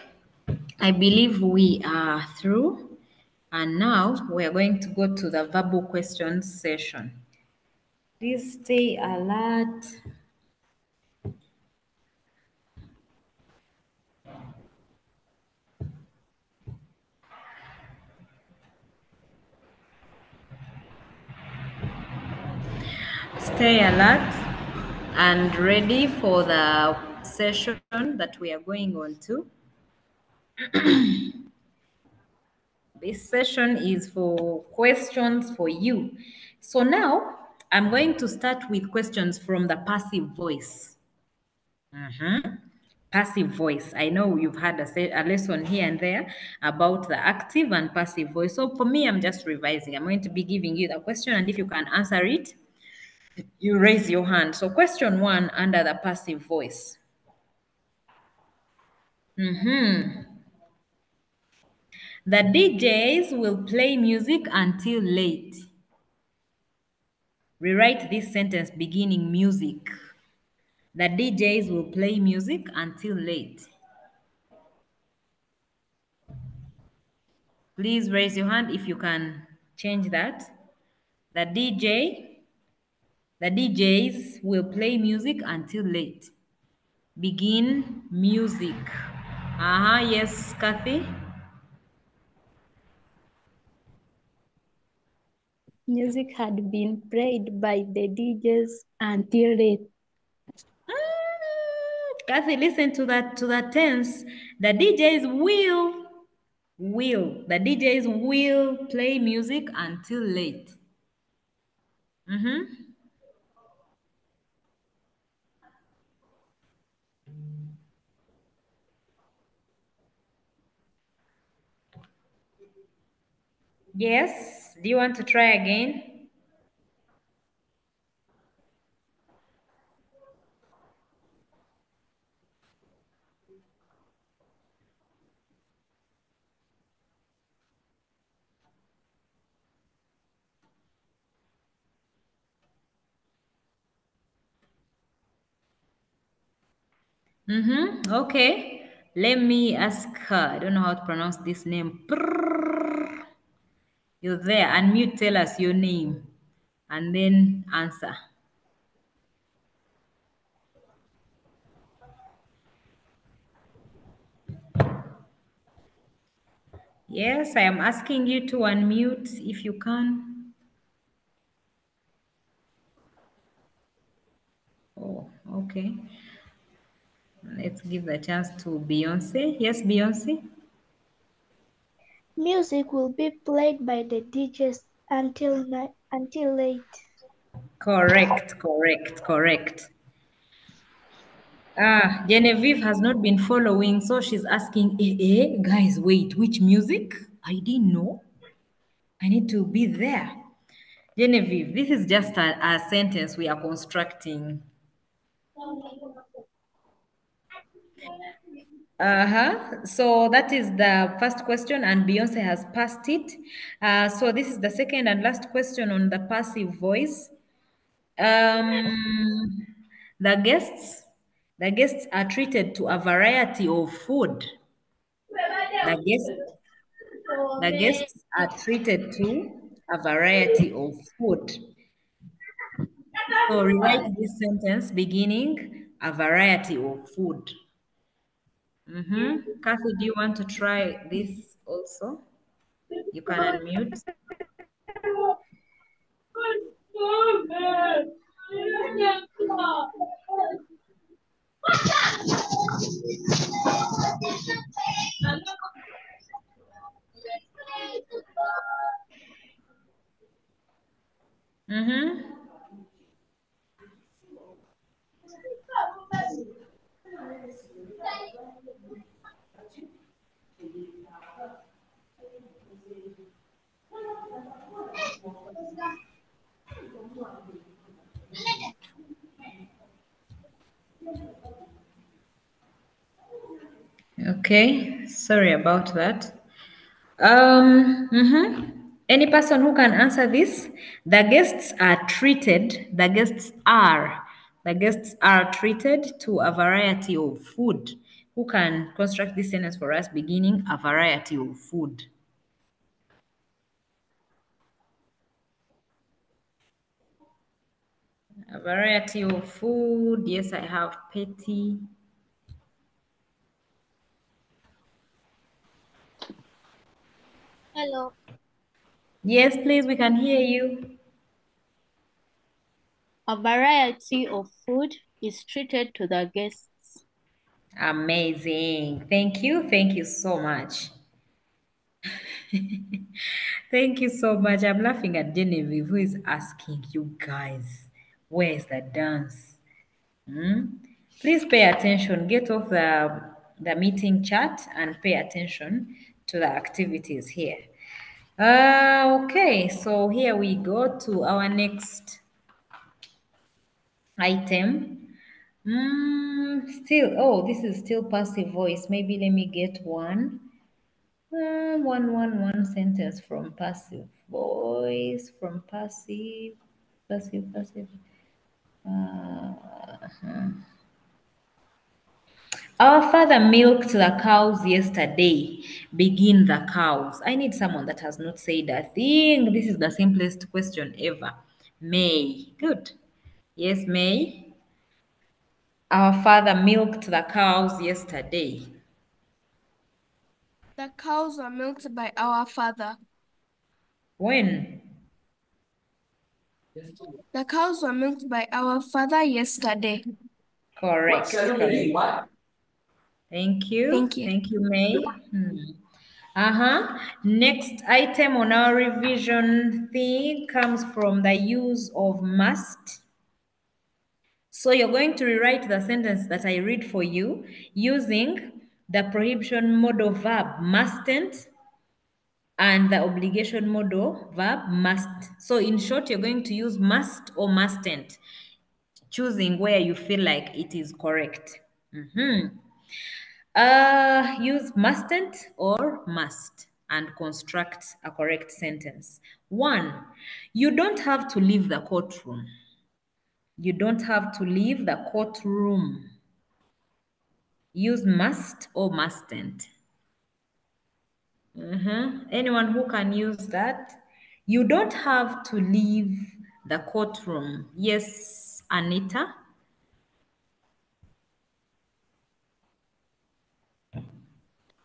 I believe we are through. And now we are going to go to the verbal questions session. Please stay alert. Stay alert and ready for the session that we are going on to. This session is for questions for you. So now I'm going to start with questions from the passive voice. Passive voice. I know you've had a lesson here and there about the active and passive voice. So for me, I'm just revising. I'm going to be giving you the question, and if you can answer it, you raise your hand. So question 1 under the passive voice. The DJs will play music until late. Rewrite this sentence beginning music. The DJs will play music until late. Please raise your hand if you can change that. The DJs will play music until late. Begin music. Yes, Kathy. Music had been played by the DJs until late. Kathy, listen to that tense. The DJs will play music until late. Yes, do you want to try again? Okay. Let me ask her. I don't know how to pronounce this name. You're there. Unmute, tell us your name, and then answer. Yes, I am asking you to unmute if you can. Oh, okay. Let's give the chance to Beyonce. Yes, Beyonce? Music will be played by the DJs until late. Correct. Genevieve has not been following, so she's asking, guys, wait, which music? I didn't know. I need to be there. Genevieve, this is just a sentence we are constructing. So that is the first question, and Beyonce has passed it. So this is the second and last question on the passive voice. The guests are treated to a variety of food. The guests are treated to a variety of food. So rewrite this sentence beginning a variety of food. Kathy, do you want to try this also? You can unmute. Okay, sorry about that. Any person who can answer this? The guests are treated to a variety of food. Who can construct this sentence for us beginning a variety of food? A variety of food. Yes, I have Petty. Hello. Yes, please, we can hear you. A variety of food is treated to the guests. Amazing. Thank you. Thank you so much. Thank you so much. I'm laughing at Genevieve, who is asking you guys, where's the dance? Hmm? Please pay attention. Get off the meeting chat and pay attention to the activities here. Okay, so here we go to our next item. This is still passive voice. Maybe let me get one. One sentence from passive voice, from passive. Uh-huh. Our father milked the cows yesterday. Begin the cows. I need someone that has not said a thing. This is the simplest question ever. May. Good. Yes, May. Our father milked the cows yesterday. The cows were milked by our father. When? The cows were milked by our father yesterday. Correct. Correct. Thank you. Thank you. Thank you, May. Next item on our revision thing comes from the use of must. So you're going to rewrite the sentence that I read for you using the prohibition modal verb mustn't and the obligation modal verb must. So in short, you're going to use must or mustn't, choosing where you feel like it is correct. Use mustn't or must and construct a correct sentence. 1, you don't have to leave the courtroom. You don't have to leave the courtroom. Use must or mustn't. Anyone who can use that? You don't have to leave the courtroom. Yes, Anita?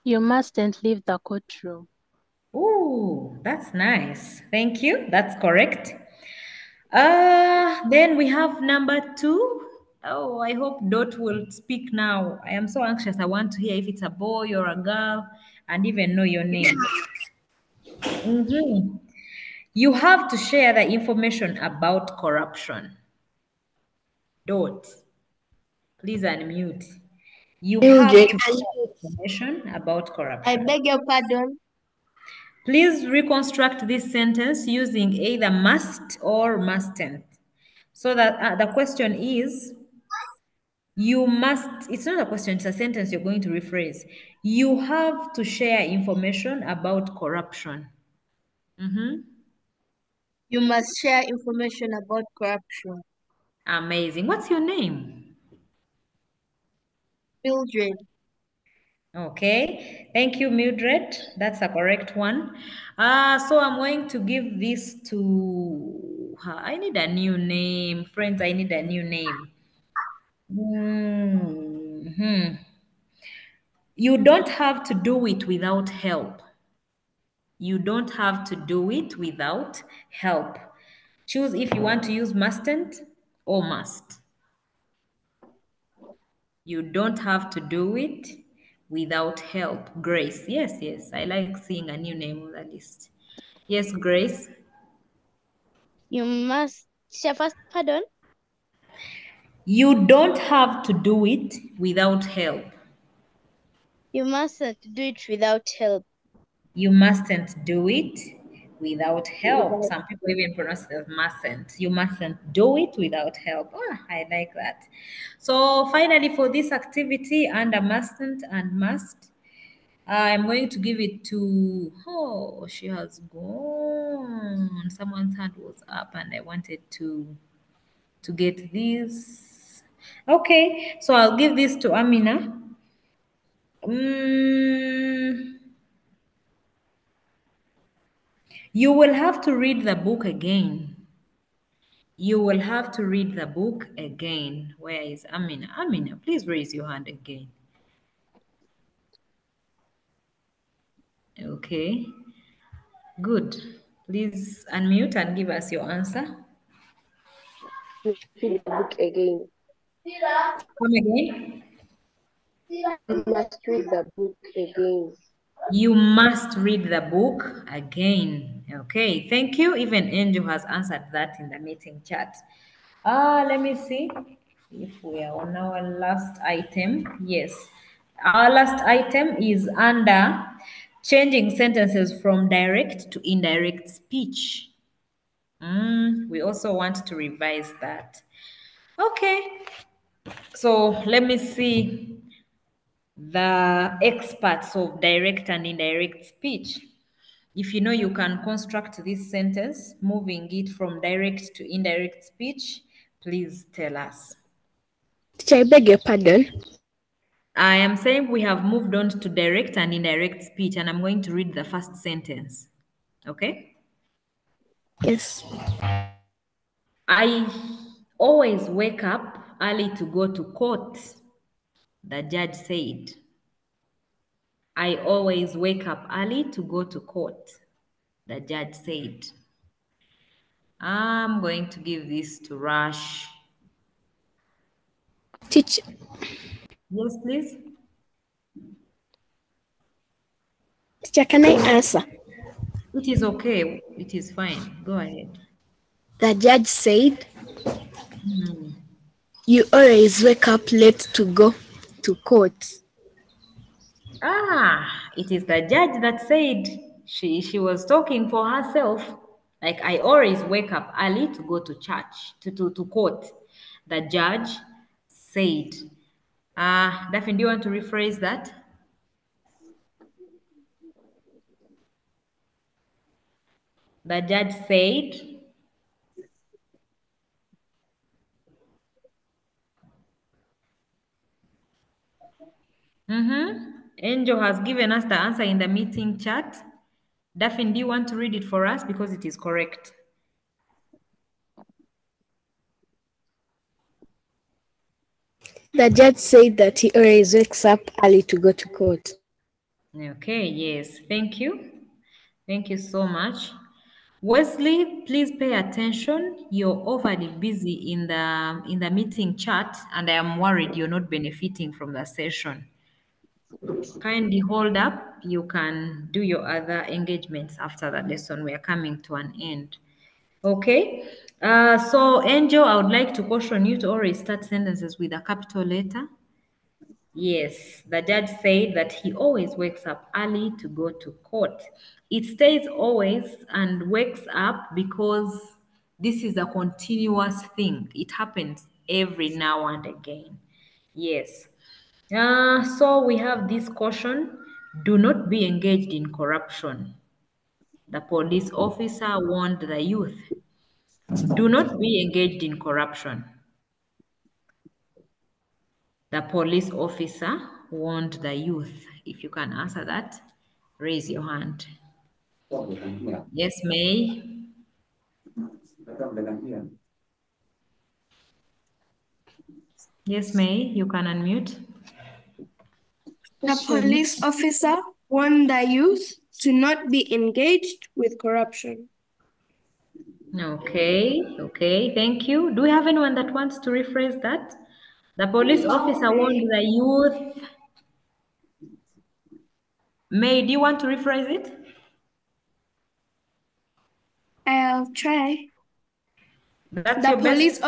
You mustn't leave the courtroom. Ooh, that's nice. Thank you. That's correct. Then we have number 2. Oh, I hope Dot will speak now. I am so anxious. I want to hear if it's a boy or a girl and even know your name. You have to share the information about corruption. Dot, please unmute. You have Mildred, to share information about I corruption. beg your pardon. Please reconstruct this sentence using either must or mustn't. So that the question is, you must, it's not a question, it's a sentence you're going to rephrase. You have to share information about corruption. You must share information about corruption. Amazing. What's your name? Mildred. Okay, thank you, Mildred. That's a correct one. So I'm going to give this to, I need a new name. Friends, I need a new name. You don't have to do it without help. You don't have to do it without help. Choose if you want to use mustn't or must. You don't have to do it without help. Grace. Yes. I like seeing a new name on the list. Yes, Grace. You must, first, pardon? You don't have to do it without help. You mustn't do it without help. You mustn't do it without help. Some people even pronounce it as mustn't. You mustn't do it without help. I like that. So finally, for this activity under mustn't and must, I'm going to give it to, oh, she has gone. Someone's hand was up and I wanted to get this. Okay, so I'll give this to Amina. You will have to read the book again. You will have to read the book again. Where is Amina? Amina, please raise your hand again. Okay, good. Please unmute and give us your answer. Read the book again. Come again. You must read the book again. You must read the book again. Okay, thank you. Even Angel has answered that in the meeting chat. Let me see if we are on our last item. Yes, our last item is under changing sentences from direct to indirect speech. We also want to revise that. Okay, so let me see the experts of direct and indirect speech. If you know you can construct this sentence, moving it from direct to indirect speech, please tell us. Teacher, I beg your pardon. I am saying we have moved on to direct and indirect speech, and I'm going to read the first sentence. Okay? Yes. I always wake up early to go to court, the judge said. I always wake up early to go to court, the judge said. I'm going to give this to Rush. Teacher. Yes, please. Teacher, can I answer? It is okay. It is fine. Go ahead. The judge said, Hmm. you always wake up late to go to court. It is the judge that said she was talking for herself. Like, I always wake up early to go to church, to court. The judge said. Daphne, do you want to rephrase that? The judge said. Angel has given us the answer in the meeting chat. Daphne, do you want to read it for us because it is correct? The judge said that he always wakes up early to go to court. Okay, yes, thank you. Thank you so much. Wesley, please pay attention. You're overly busy in the meeting chat, and I am worried you're not benefiting from the session. Kindly hold up. You can do your other engagements after the lesson. We are coming to an end. Okay. So Angel, I would like to caution you to always start sentences with a capital letter. Yes, the judge said that he always wakes up early to go to court. It stays always and wakes up because this is a continuous thing. It happens every now and again. Yes. So we have this caution: do not be engaged in corruption. The police officer warned the youth. Do not be engaged in corruption. The police officer warned the youth. If you can answer that, raise your hand. Yes, May. Yes, May, you can unmute. The police officer warned the youth to not be engaged with corruption. Okay, thank you. Do we have anyone that wants to rephrase that? The police officer warned the youth. May, do you want to rephrase it? I'll try. That's your best.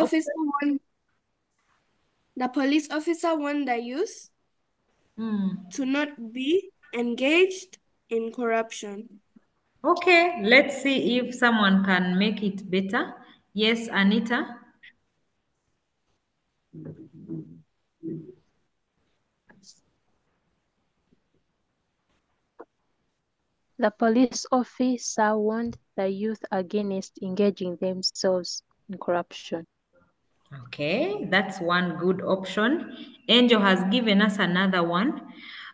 The police officer warned the youth to not be engaged in corruption. Okay, let's see if someone can make it better. Yes, Anita. The police officer warned the youth against engaging themselves in corruption. Okay, that's one good option. Angel has given us another one.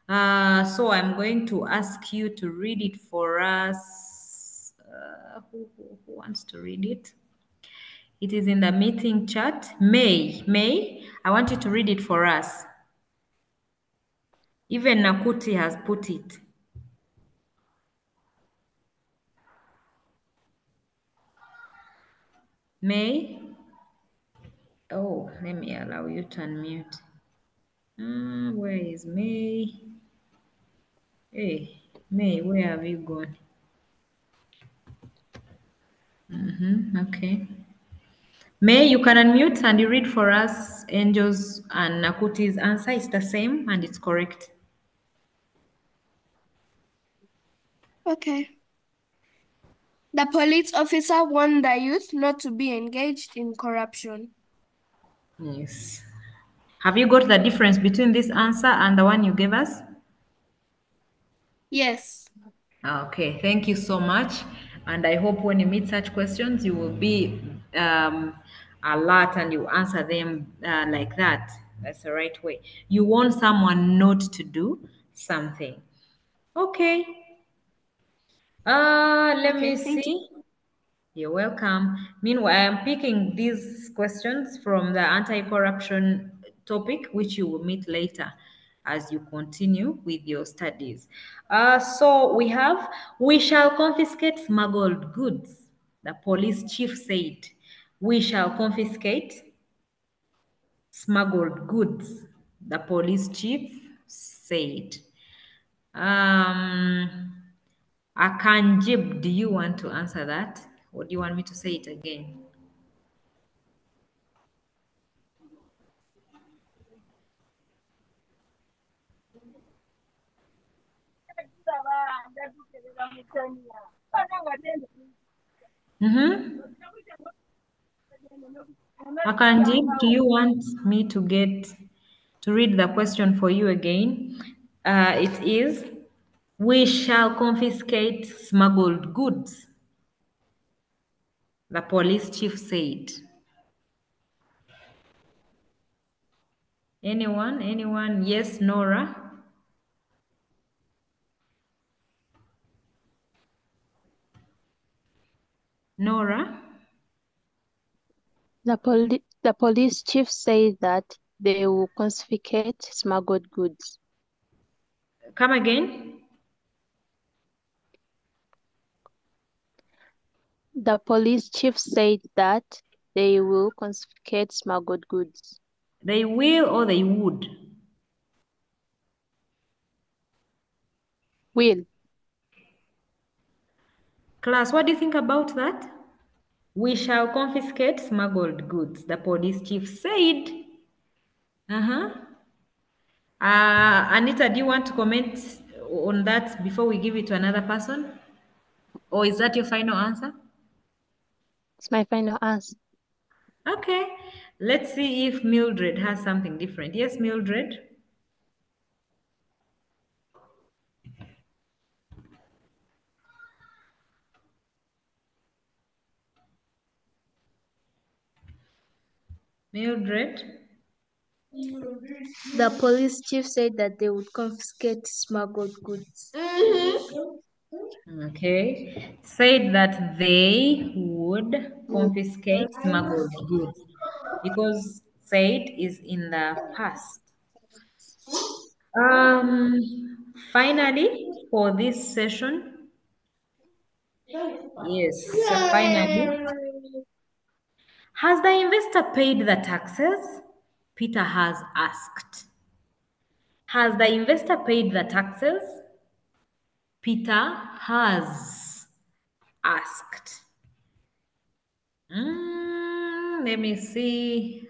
So I'm going to ask you to read it for us. Who wants to read it? It is in the meeting chat. May, I want you to read it for us. Even Nakuti has put it. May? Oh, let me allow you to unmute. Where is May? Hey, May, where have you gone? Okay. May, you can unmute and you read for us Angel's and Nakuti's answer. It's the same and it's correct. Okay. The police officer warned the youth not to be engaged in corruption. Yes. Have you got the difference between this answer and the one you gave us? Yes. Okay, thank you so much. And I hope when you meet such questions, you will be alert and you answer them like that. That's the right way. You want someone not to do something. Okay. Let me Thank you. see. You're welcome. Meanwhile, I'm picking these questions from the anti-corruption topic, which you will meet later as you continue with your studies. So we shall confiscate smuggled goods. The police chief said, we shall confiscate smuggled goods. The police chief said. Akanjib, do you want to answer that? Or do you want me to say it again? Akanjib, do you want me to read the question for you again? It is, we shall confiscate smuggled goods, the police chief said. Anyone? Yes, Nora? Nora? The police chief said that they will confiscate smuggled goods. Come again? The police chief said that they will confiscate smuggled goods. They will or they would? Will. Class, what do you think about that? We shall confiscate smuggled goods, the police chief said. Uh-huh. Anita, do you want to comment on that before we give it to another person? Or is that your final answer? It's my final answer. Okay. Let's see if Mildred has something different. Yes, Mildred? Mildred? The police chief said that they would confiscate smuggled goods. Okay. Said that they would confiscate smuggled goods because said is in the past. Finally, for this session, yes, finally, has the investor paid the taxes? Peter has asked. Has the investor paid the taxes? Peter has asked. Let me see.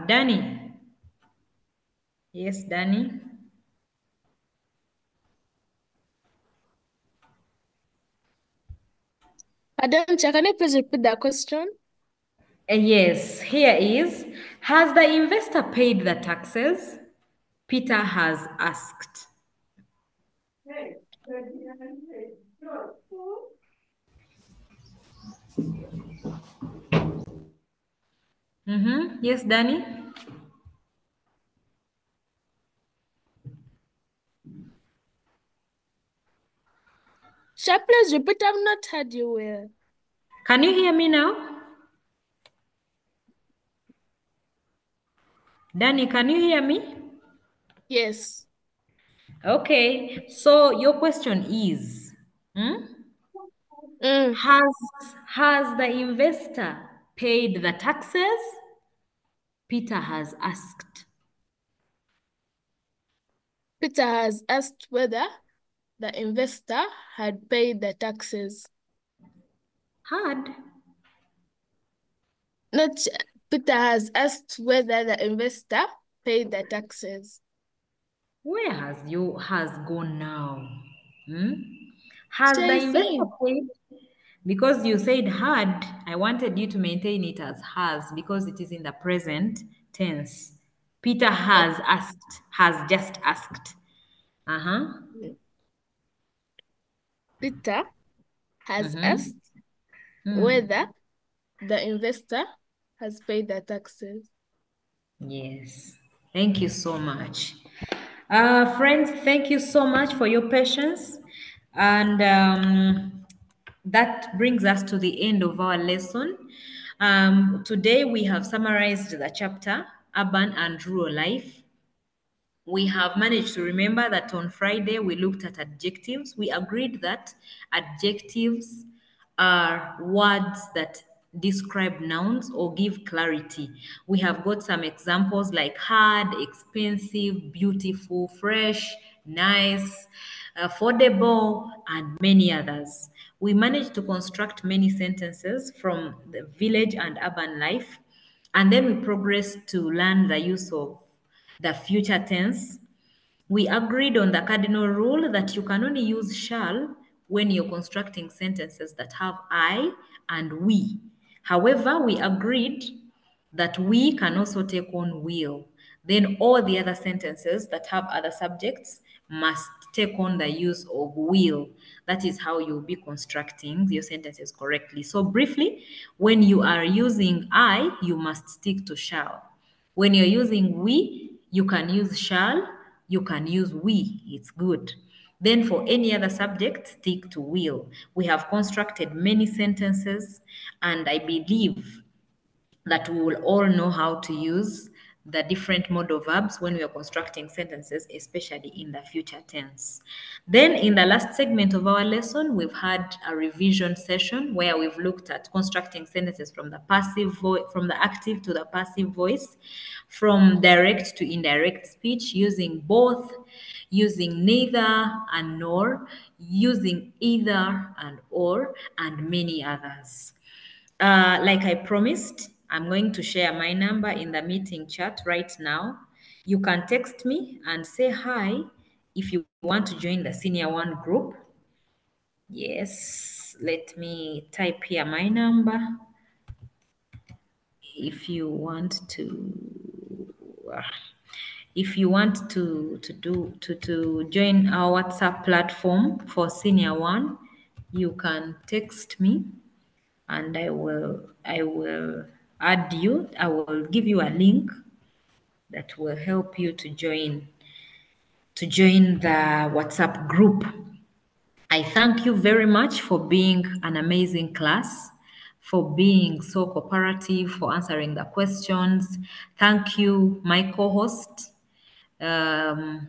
Danny. Yes, Danny. Adoncha, can you please repeat that question? Yes, here is, has the investor paid the taxes? Peter has asked. Yes, Danny? Please repeat. I've not heard you well. Can you hear me now? Danny, can you hear me? Yes. Okay, so your question is, has the investor paid the taxes? Peter has asked. Peter has asked whether the investor had paid the taxes. Had? Not Peter has asked whether the investor paid the taxes. Where has gone now? Has the She's investor saying. paid? Because you said had, I wanted you to maintain it as has because it is in the present tense. Peter has asked, has just asked. Peter has asked whether the investor has paid the taxes. Yes. Thank you so much. Friends, thank you so much for your patience. And that brings us to the end of our lesson. Today we have summarized the chapter, Urban and Rural Life. We have managed to remember that on Friday we looked at adjectives. We agreed that adjectives are words that describe nouns or give clarity. We have got some examples like hard, expensive, beautiful, fresh, nice, affordable, and many others. We managed to construct many sentences from the village and urban life, and then we progressed to learn the use of the future tense. We agreed on the cardinal rule that you can only use shall when you're constructing sentences that have I and we. However, we agreed that we can also take on will. Then all the other sentences that have other subjects must take on the use of will. That is how you'll be constructing your sentences correctly. So briefly, when you are using I, you must stick to shall. When you're using we, you can use shall, you can use we. It's good. Then for any other subject, stick to will. We have constructed many sentences, and I believe that we will all know how to use the different modal verbs when we are constructing sentences, especially in the future tense. Then in the last segment of our lesson, we've had a revision session where we've looked at constructing sentences from the passive voice, from the active to the passive voice, from direct to indirect speech, using both, using neither and nor, using either and or, and many others. Like I promised, I'm going to share my number in the meeting chat right now. You can text me and say hi if you want to join the Senior One group. Yes, let me type here my number. If you want to, if you want to join our WhatsApp platform for Senior One, you can text me and I will add you. I will give you a link that will help you to join the WhatsApp group. I thank you very much for being an amazing class, for being so cooperative, for answering the questions. Thank you, my co-host. Um,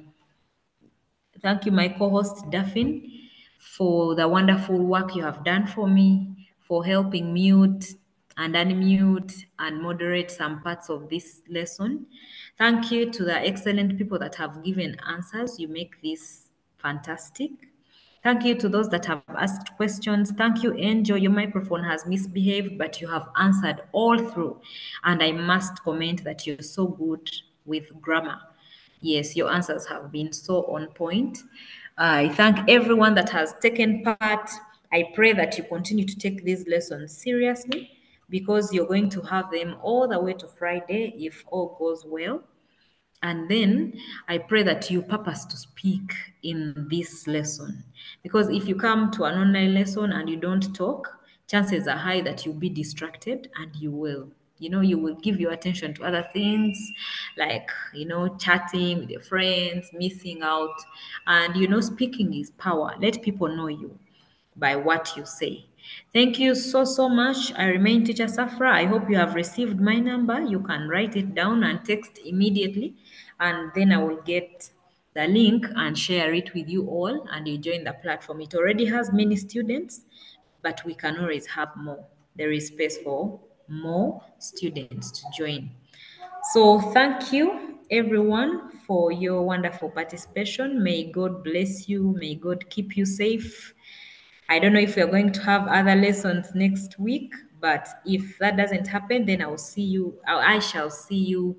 Thank you, my co-host Daphne, for the wonderful work you have done for me, for helping mute and unmute and moderate some parts of this lesson. Thank you to the excellent people that have given answers. You make this fantastic. Thank you to those that have asked questions. Thank you, Angel. Your microphone has misbehaved, but you have answered all through. And I must comment that you're so good with grammar. Yes, your answers have been so on point. I thank everyone that has taken part. I pray that you continue to take these lessons seriously because you're going to have them all the way to Friday if all goes well. And then I pray that you purpose to speak in this lesson. Because if you come to an online lesson and you don't talk, chances are high that you'll be distracted and you will give your attention to other things like, chatting with your friends, missing out. And, speaking is power. Let people know you. by what you say. Thank you so much. I remain Teacher Safra. I hope you have received my number. You can write it down and text immediately, and then I will get the link and share it with you all, and you join the platform. It already has many students, but we can always have more. There is space for more students to join. So thank you everyone for your wonderful participation. May God bless you. May God keep you safe. I don't know if we're going to have other lessons next week, but if that doesn't happen, then I shall see you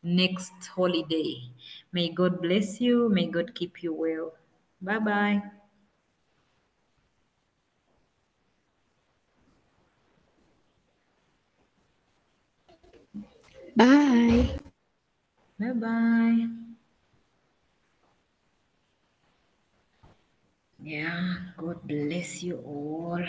next holiday. May God bless you. May God keep you well. Bye bye. Bye. Bye bye. Yeah, God bless you all.